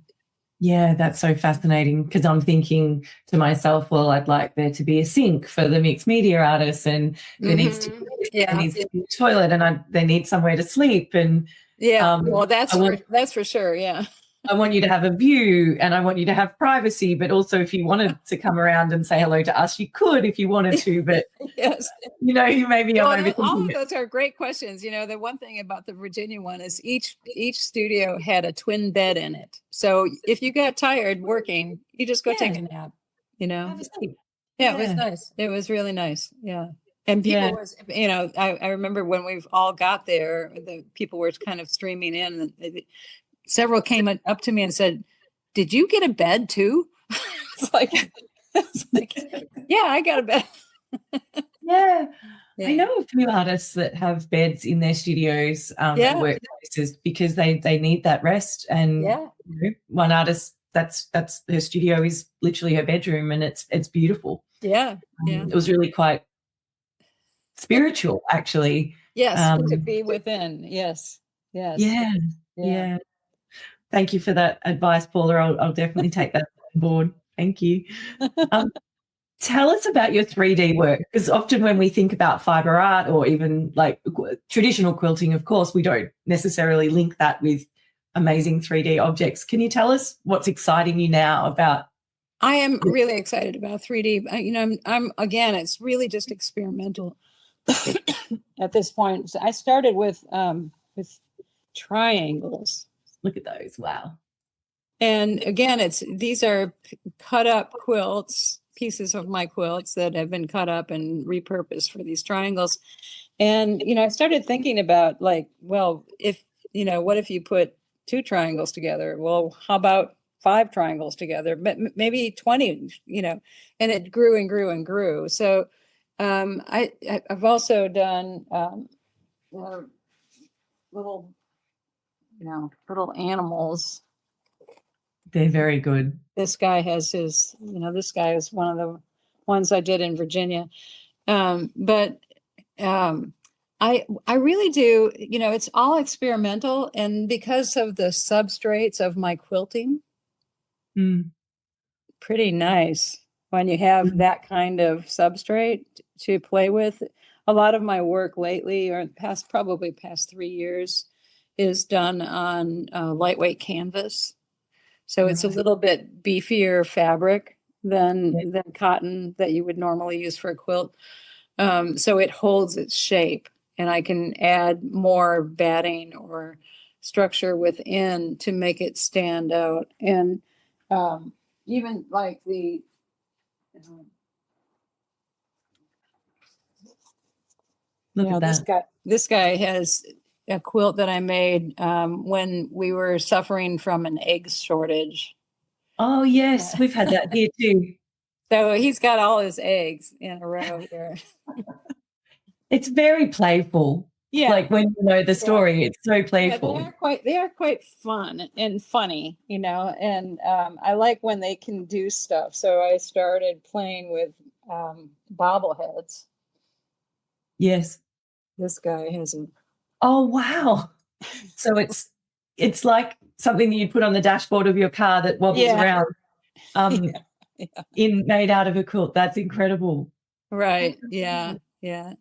Yeah, that's so fascinating, because I'm thinking to myself, well, I'd like there to be a sink for the mixed media artists, and there needs to be there
Yeah.
needs to be a toilet, and they need somewhere to sleep, and
Yeah.
um,
Well,
I want
that's for sure. Yeah.
I want you to have a view, and I want you to have privacy, but also if you wanted to come around and say hello to us, you could if you wanted to, but
Yes.
you maybe I'm
All
overthinking
of
it.
those are great questions. The one thing about the Virginia one is each studio had a twin bed in it. So if you got tired working, you just go take
Yeah,
a nap.
have a sleep.
Yeah, it was
Yeah,
nice. It was really nice. Yeah. And
yeah.
people was, I remember when we've all got there, the people were kind of streaming in, and several came up to me and said, "Did you get a bed too?" it's like, it's like, yeah, I got a bed.
Yeah. I
Yeah.
know a few artists that have beds in their studios and
Yeah.
workplaces, because they need that rest. And
Yeah.
one artist, that's her studio is literally her bedroom, and it's beautiful.
Yeah. Yeah.
It was really quite spiritual, actually.
Yes. To
Um,
be within. Yes. Yes.
yeah,
Yeah.
yeah. Thank you for that advice, Paula. I'll definitely take that on board. Thank you. Um, Tell us about your 3D work, because often when we think about fiber art, or even like traditional quilting, of course, we don't necessarily link that with amazing 3D objects. Can you tell us what's exciting you now about?
I am really excited about 3D. I'm again, it's really just experimental at this point. So I started with triangles.
Look at those. Wow.
And again, these are cut up quilts, pieces of my quilts that have been cut up and repurposed for these triangles. And I started thinking about, like, well, if what if you put 2 triangles together? Well, how about 5 triangles together? But maybe 20, and it grew and grew and grew. So I've also done little little animals.
They're very good.
This guy has his, this guy is one of the ones I did in Virginia. But I really do, it's all experimental. And because of the substrates of my quilting,
Mm.
pretty nice when you have that kind of substrate to play with. A lot of my work lately, or probably past 3 years, is done on lightweight canvas. So it's a little bit beefier fabric than cotton that you would normally use for a quilt. So it holds its shape, and I can add more batting or structure within to make it stand out. And even like
Look at that.
this guy has a quilt that I made when we were suffering from an egg shortage.
Oh, yes, we've had that here too.
So he's got all his eggs in a row here.
It's very playful.
Yeah.
Like when you know the
Yeah.
story, it's so
Yeah,
playful.
they are quite fun and funny, and I like when they can do stuff. So I started playing with bobbleheads.
Yes.
This guy has a
Oh, wow. So it's like something that you put on the dashboard of your car that wobbles
Yeah.
around,
yeah.
made out of a quilt. That's incredible.
Right. Yeah. Yeah.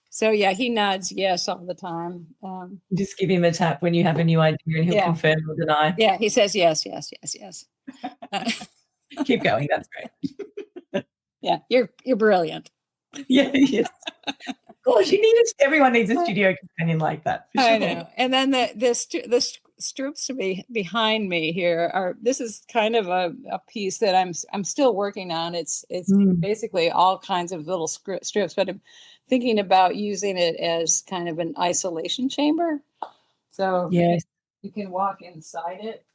So yeah, he nods yes all the time.
Just give him a tap when you have a new idea and he'll
Yeah.
confirm or deny.
Yeah, he says yes, yes, yes, yes, yes.
Keep going. That's great.
Yeah, you're brilliant.
Yeah, yes. Of course, everyone needs a studio companion like that. For sure.
I know. And then the strips behind me here this is kind of a piece that I'm still working on. It's basically all kinds of little strips, but I'm thinking about using it as kind of an isolation chamber. So
yes,
you can walk inside it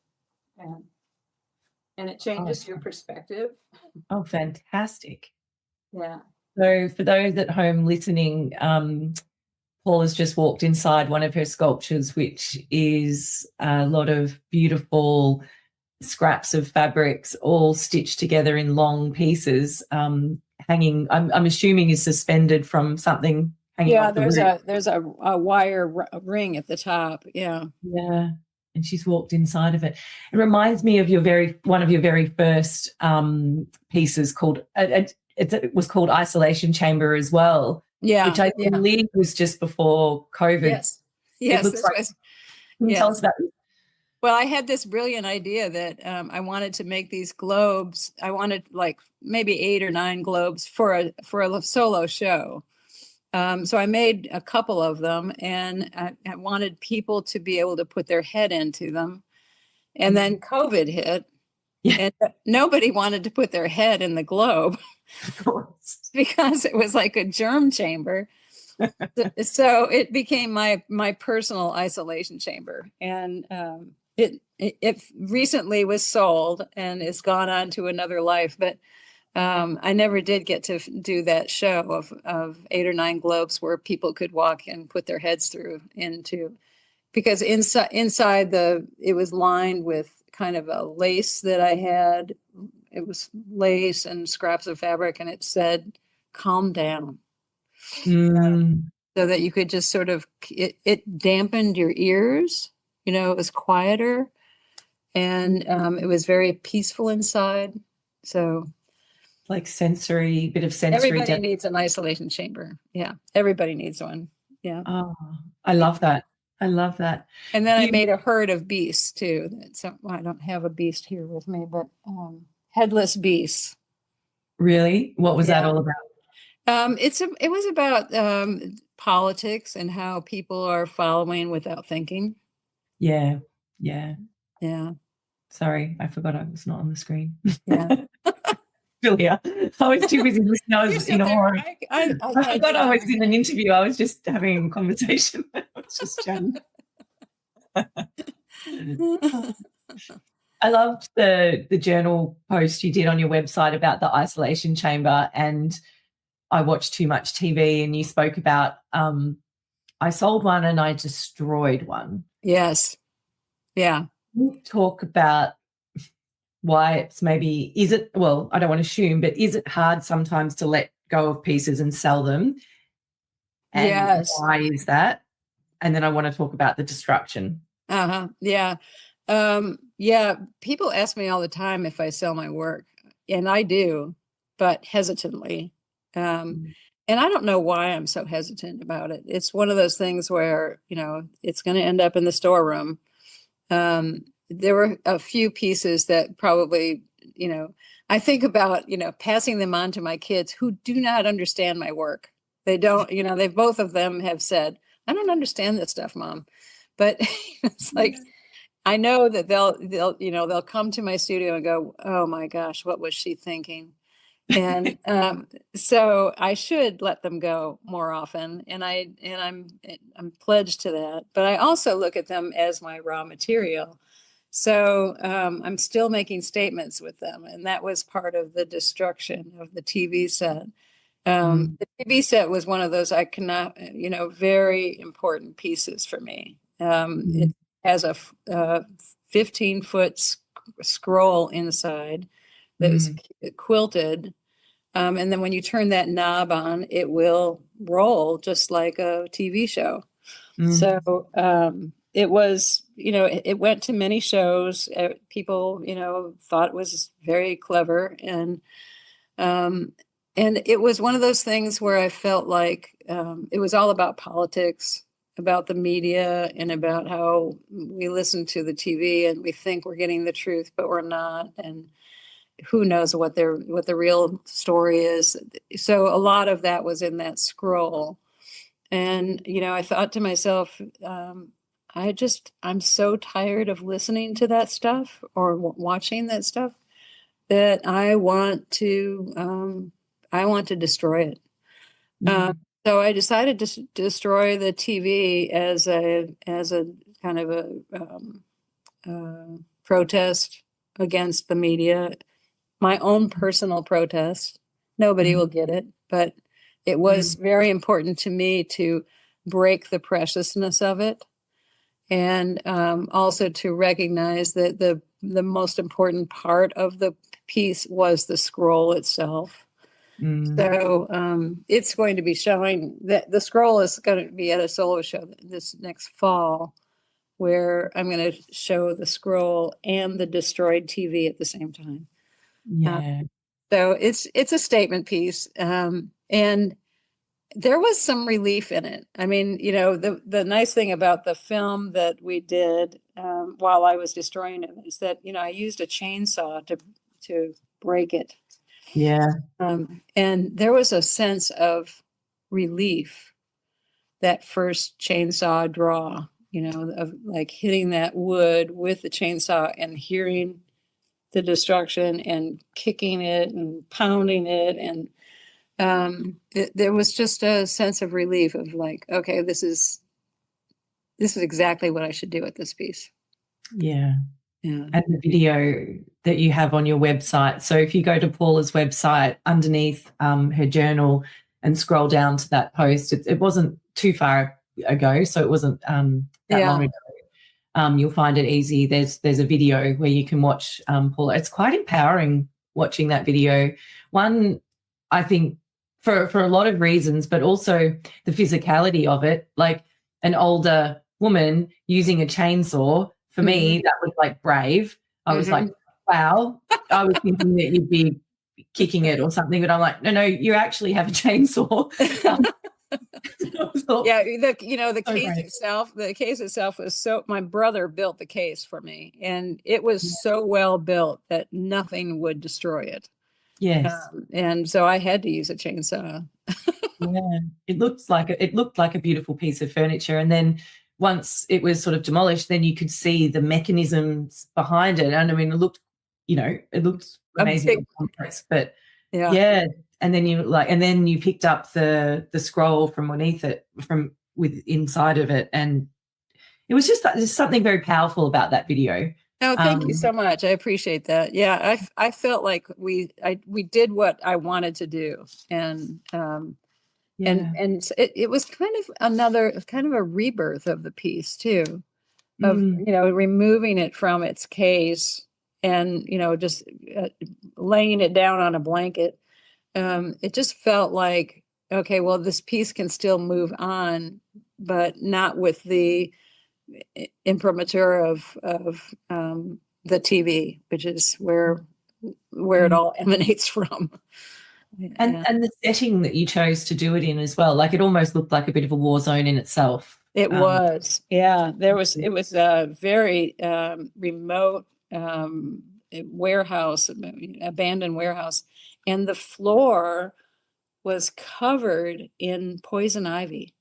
and it changes your perspective.
Oh, fantastic.
Yeah.
So for those at home listening, Paula's just walked inside one of her sculptures, which is a lot of beautiful scraps of fabrics all stitched together in long pieces, hanging, I'm assuming is suspended from something hanging off the roof.
There's a wire ring at the top. Yeah.
Yeah. And she's walked inside of it. It reminds me of one of your very first pieces called it was called Isolation Chamber as well.
Yeah.
Which I believe was just before COVID.
Yes. Yes.
Can you tell us about it?
Well, I had this brilliant idea that I wanted to make these globes. I wanted like maybe 8 or 9 globes for a solo show. So I made a couple of them, and I wanted people to be able to put their head into them. And then COVID hit, and nobody wanted to put their head in the globe because it was like a germ chamber. So it became my personal isolation chamber, and it recently was sold and it's gone on to another life, but I never did get to do that show of 8 or 9 globes where people could walk and put their heads into, because inside it was lined with kind of a lace that I had. It was lace and scraps of fabric, and it said, "Calm down." So that you could just sort of, it dampened your ears, it was quieter, and it was very peaceful inside. So
like bit of sensory.
Everybody needs an isolation chamber. Yeah, everybody needs one. Yeah.
Oh, I love that. I love that.
And then I made a herd of beasts too. So I don't have a beast here with me, but headless beasts.
Really? What was that all about?
It was about politics and how people are following without thinking.
Yeah. Sorry, I forgot I was not on the screen.
Yeah.
Julia, I was too busy listening. I was I forgot I was in an interview. I was just having a conversation. I was just chatting. I loved the journal post you did on your website about the isolation chamber, and I watched too much TV, and you spoke about I sold one and I destroyed one.
Yes. Yeah.
Talk about why it's I don't want to assume, but is it hard sometimes to let go of pieces and sell them? And
yes.
Why is that? And then I want to talk about the destruction.
Yeah. Yeah. People ask me all the time if I sell my work, and I do, but hesitantly. And I don't know why I'm so hesitant about it. It's one of those things where, it's going to end up in the storeroom. There were a few pieces that probably, I think about, passing them on to my kids who do not understand my work. They don't, they both of them have said, "I don't understand this stuff, Mom." But it's like, I know that they'll come to my studio and go, "Oh my gosh, what was she thinking?" And so I should let them go more often, and I'm pledged to that. But I also look at them as my raw material. So I'm still making statements with them. And that was part of the destruction of the TV set.
Mm.
The TV set was one of those I cannot, very important pieces for me. It
Mm.
has a 15-foot scroll inside that was
Mm.
quilted. And then when you turn that knob on, it will roll just like a TV show.
Mm.
So it was, it went to many shows. People, thought it was very clever. And it was one of those things where I felt like it was all about politics, about the media, and about how we listen to the TV and we think we're getting the truth, but we're not. And who knows what the real story is. So a lot of that was in that scroll. And, I thought to myself, I'm so tired of listening to that stuff or watching that stuff that I want to destroy it.
Mm.
So I decided to destroy the TV as a kind of a protest against the media, my own personal protest. Nobody
Mm.
will get it, but it was very important to me to break the preciousness of it, and also to recognize that the most important part of the piece was the scroll itself.
Mm.
So it's going to be showing that the scroll is going to be at a solo show this next fall, where I'm going to show the scroll and the destroyed TV at the same time.
Yeah.
So it's a statement piece, and there was some relief in it. I mean, the nice thing about the film that we did while I was destroying it is that I used a chainsaw to break it.
Yeah.
And there was a sense of relief that first chainsaw draw, of like hitting that wood with the chainsaw and hearing the destruction and kicking it and pounding it. And there was just a sense of relief of like, okay, this is exactly what I should do with this piece.
Yeah.
Yeah.
And the video that you have on your website. So if you go to Paula's website, underneath her journal and scroll down to that post, it wasn't too far ago, so it wasn't that long ago. You'll find it easy. There's a video where you can watch Paula. It's quite empowering watching that video. One, I think, for a lot of reasons, but also the physicality of it, like an older woman using a chainsaw. For me, that was like brave. I was like, wow. I was thinking that you'd be kicking it or something, but I'm like, no, you actually have a chainsaw.
Yeah, the
so
case
brave.
itself. The case itself was so. My brother built the case for me, and it was so well built that nothing would destroy it.
Yes.
And so I had to use a chainsaw.
Yeah, it looked like a beautiful piece of furniture, and then once it was sort of demolished, then you could see the mechanisms behind it, and I mean, it looked amazing, complex, but yeah. And then you picked up the scroll from underneath it, from inside of it, and it was just there's something very powerful about that video.
Oh, thank you so much. I appreciate that. Yeah, I felt like we did what I wanted to do, and it was kind of a rebirth of the piece too, of removing it from its case and just laying it down on a blanket. It just felt like, okay, well, this piece can still move on, but not with the imprimatur of the TV, which is where it all emanates from.
And the setting that you chose to do it in as well, like it almost looked like a bit of a war zone in itself.
It was, yeah. It was a very remote warehouse, abandoned warehouse, and the floor was covered in poison ivy.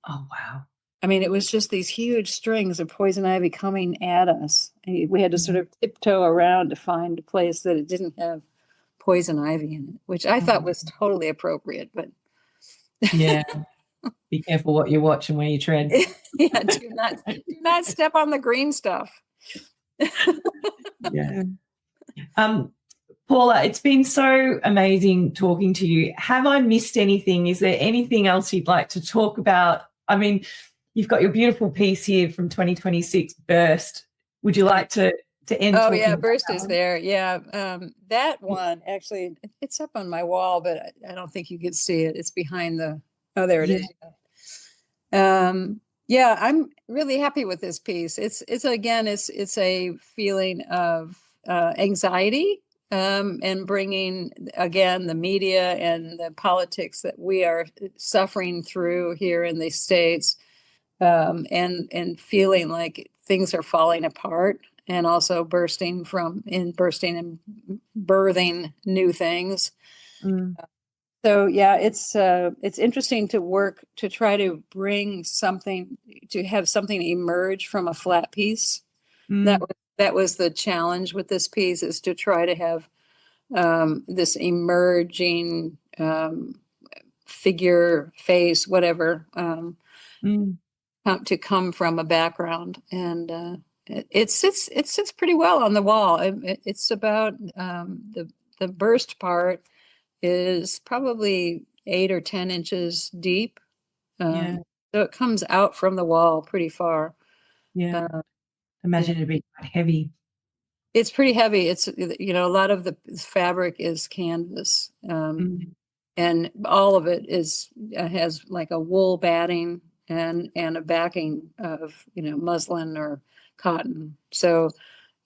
Oh, wow.
I mean, it was just these huge strings of poison ivy coming at us. And we had to sort of tiptoe around to find a place that it didn't have poison ivy in it, which I thought was totally appropriate. But
yeah, be careful what you watch and where you tread.
Yeah, do not step on the green stuff.
Yeah. Paula, it's been so amazing talking to you. Have I missed anything? Is there anything else you'd like to talk about? I mean, you've got your beautiful piece here from 2026, Burst. Would you like to end
Oh
talking
yeah,
about
Burst
that
is
one?
there. Yeah, that one actually, it's up on my wall, but I don't think you can see it. It's behind the. Oh, there it
Yeah.
is. Yeah, I'm really happy with this piece. It's again, it's a feeling of anxiety, and bringing again the media and the politics that we are suffering through here in the States, and feeling like things are falling apart, and also bursting and birthing new things.
Mm,
So yeah, it's interesting to work to try to bring something, to have something emerge from a flat piece.
mm,
That was the challenge with this piece, is to try to have this emerging figure, face, whatever,
mm.
to come from a background, and it sits pretty well on the wall. It's about the burst part is probably 8 or 10 inches deep.
Yeah,
So it comes out from the wall pretty far.
yeah.
Uh, yeah.
Imagine it'd be quite heavy.
It's pretty heavy. It's, a lot of the fabric is canvas,
Mm,
and all of it has like a wool batting and a backing of, muslin or cotton. So,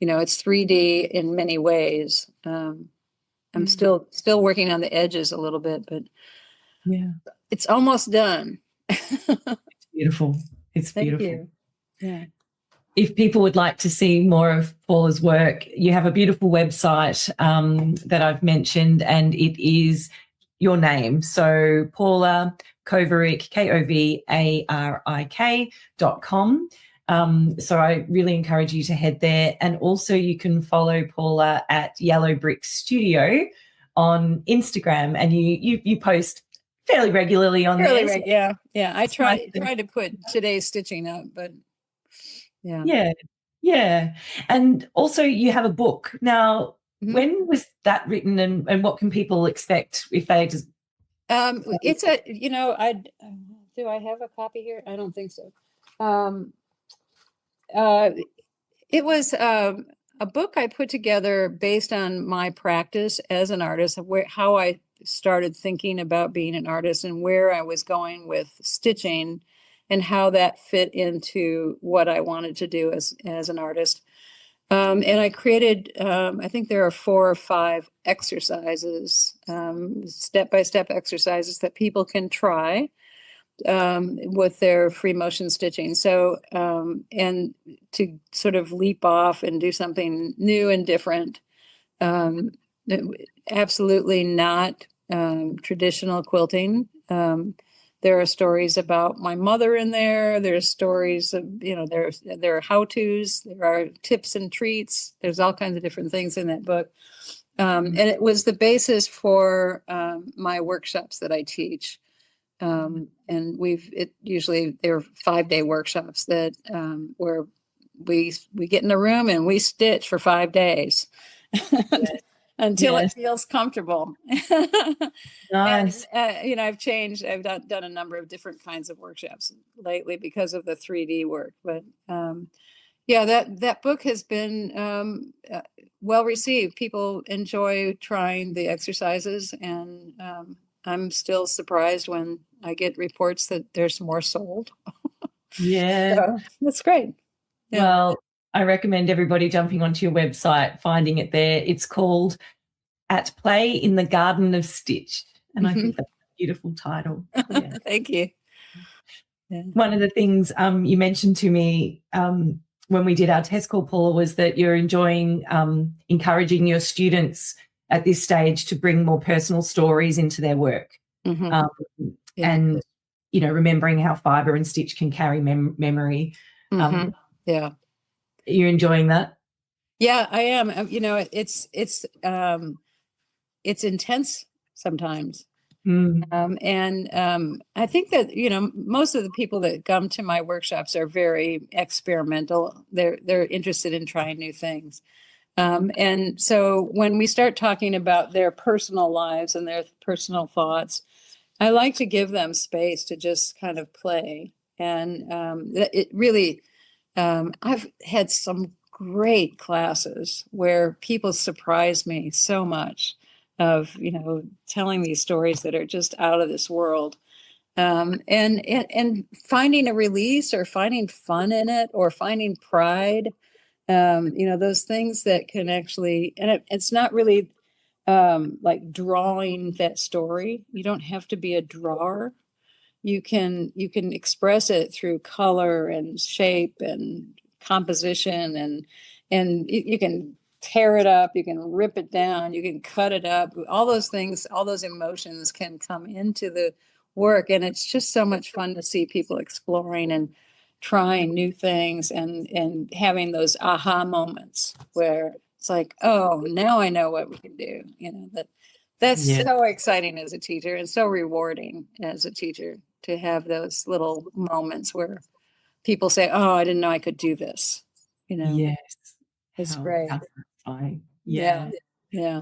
it's 3D in many ways. I'm
mm.
still working on the edges a little bit, but
Yeah,
it's almost done.
beautiful. It's
Thank
beautiful.
you. Yeah.
If people would like to see more of Paula's work, you have a beautiful website that I've mentioned, and it is your name. So Paula Kovarik, KOVARIK.com. So I really encourage you to head there. And also you can follow Paula at Yellow Brick Studio on Instagram, and you post fairly regularly on
Fairly
there. So
right. Yeah. Yeah. I
it's nice
try to put today's stitching up, but yeah.
yeah, yeah. And also you have a book. Now,
Mhm.
when was that written, and what can people expect if they just
It's a, do I have a copy here? I don't think so. Um, uh, it was a book I put together based on my practice as an artist, of how I started thinking about being an artist and where I was going with stitching, and how that fit into what I wanted to do as an artist. And I created, I think there are 4 or 5 exercises, step-by-step exercises that people can try with their free motion stitching. So, and to sort of leap off and do something new and different. Um, Absolutely not traditional quilting. There are stories about my mother in there. There's stories of, there are how-tos, there are tips and treats. There's all kinds of different things in that book. And it was the basis for my workshops that I teach. And usually they're 5-day workshops that where we get in a room and we stitch for 5 days until it
yes,
feels comfortable.
nice.
And I've changed. I've done a number of different kinds of workshops lately because of the 3D work. But yeah, that book has been well received. People enjoy trying the exercises, and I'm still surprised when I get reports that there's more sold.
Yeah.
So that's great. Yeah.
Well, I recommend everybody jumping onto your website, finding it there. It's called At Play in the Garden of Stitch. And I think that's a beautiful title. Yeah.
Thank you. Yeah.
One of the things you mentioned to me when we did our test call, Paula, was that you're enjoying encouraging your students at this stage to bring more personal stories into their work.
Mhm.
Um,
Yeah.
and, remembering how fibre and stitch can carry memory.
Mhm. Yeah.
You're enjoying that?
Yeah, I am. It's intense sometimes.
Mm.
I think that, most of the people that come to my workshops are very experimental. They're interested in trying new things. And so when we start talking about their personal lives and their personal thoughts, I like to give them space to just kind of play. And it really, I've had some great classes where people surprise me so much of, telling these stories that are just out of this world. And finding a release or finding fun in it or finding pride, those things that can actually, and it's not really like drawing that story. You don't have to be a drawer. You can express it through color and shape and composition, and you can tear it up, you can rip it down, you can cut it up. All those things, all those emotions can come into the work, and it's just so much fun to see people exploring and trying new things and having those aha moments where it's like, oh, now I know what we can do. That's
Yeah.
so exciting as a teacher and so rewarding as a teacher to have those little moments where people say, oh, I didn't know I could do this.
Yes.
It's great.
How satisfying.
Yeah. Yeah.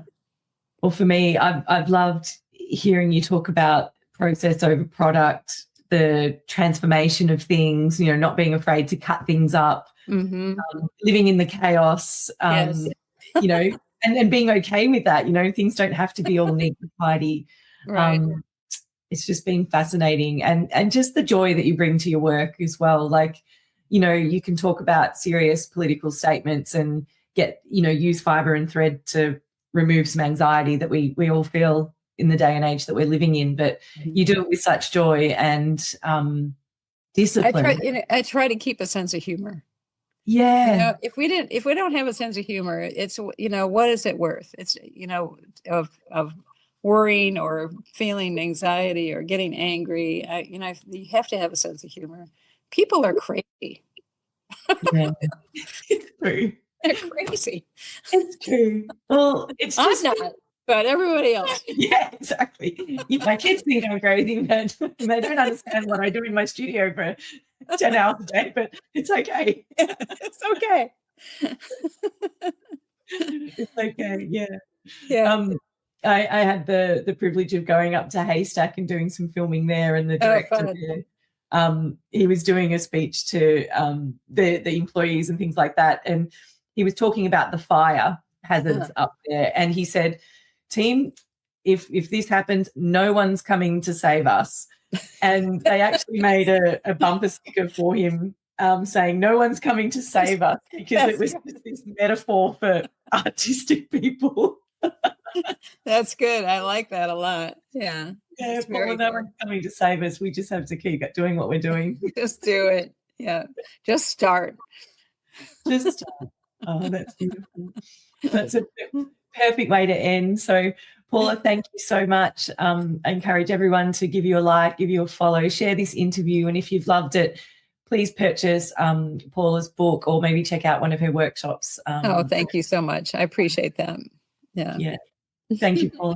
Well, for me, I've loved hearing you talk about process over product, the transformation of things, not being afraid to cut things up, living in the chaos,
Yes.
and being okay with that. Things don't have to be all neat and tidy.
Right.
It's just been fascinating, and just the joy that you bring to your work as well. Like, you can talk about serious political statements and use fiber and thread to remove some anxiety that we all feel in the day and age that we're living in, but you do it with such joy and discipline.
I try to keep a sense of humor.
Yeah.
If we don't have a sense of humor, it's, what is it worth? It's, of worrying or feeling anxiety or getting angry. You have to have a sense of humor. People are crazy.
Yeah. It's true.
They're crazy.
It's true. Well, it's just
I'm not, but everybody else.
Yeah, exactly. My kids think I'm crazy, but they don't understand what I do in my studio for 10 hours a day, but it's okay.
It's okay.
It's okay, yeah.
Yeah.
I had the privilege of going up to Haystack and doing some filming there, and the director there, he was doing a speech to the employees and things like that, and he was talking about the fire hazards up there, and he said, team, if this happens, no one's coming to save us. And they actually made a bumper sticker for him saying, no one's coming to save us, because it was just this metaphor for artistic people.
That's good. I like that a lot. Yeah.
Yeah, well, no one's coming to save us. We just have to keep doing what we're doing.
Just do it. Yeah. Just start.
Just start. Oh, that's beautiful. That's a perfect way to end. So, Paula, thank you so much. I encourage everyone to give you a like, give you a follow, share this interview. And if you've loved it, please purchase Paula's book or maybe check out one of her workshops.
Thank you so much. I appreciate that. Yeah.
Yeah. Thank you, Paula.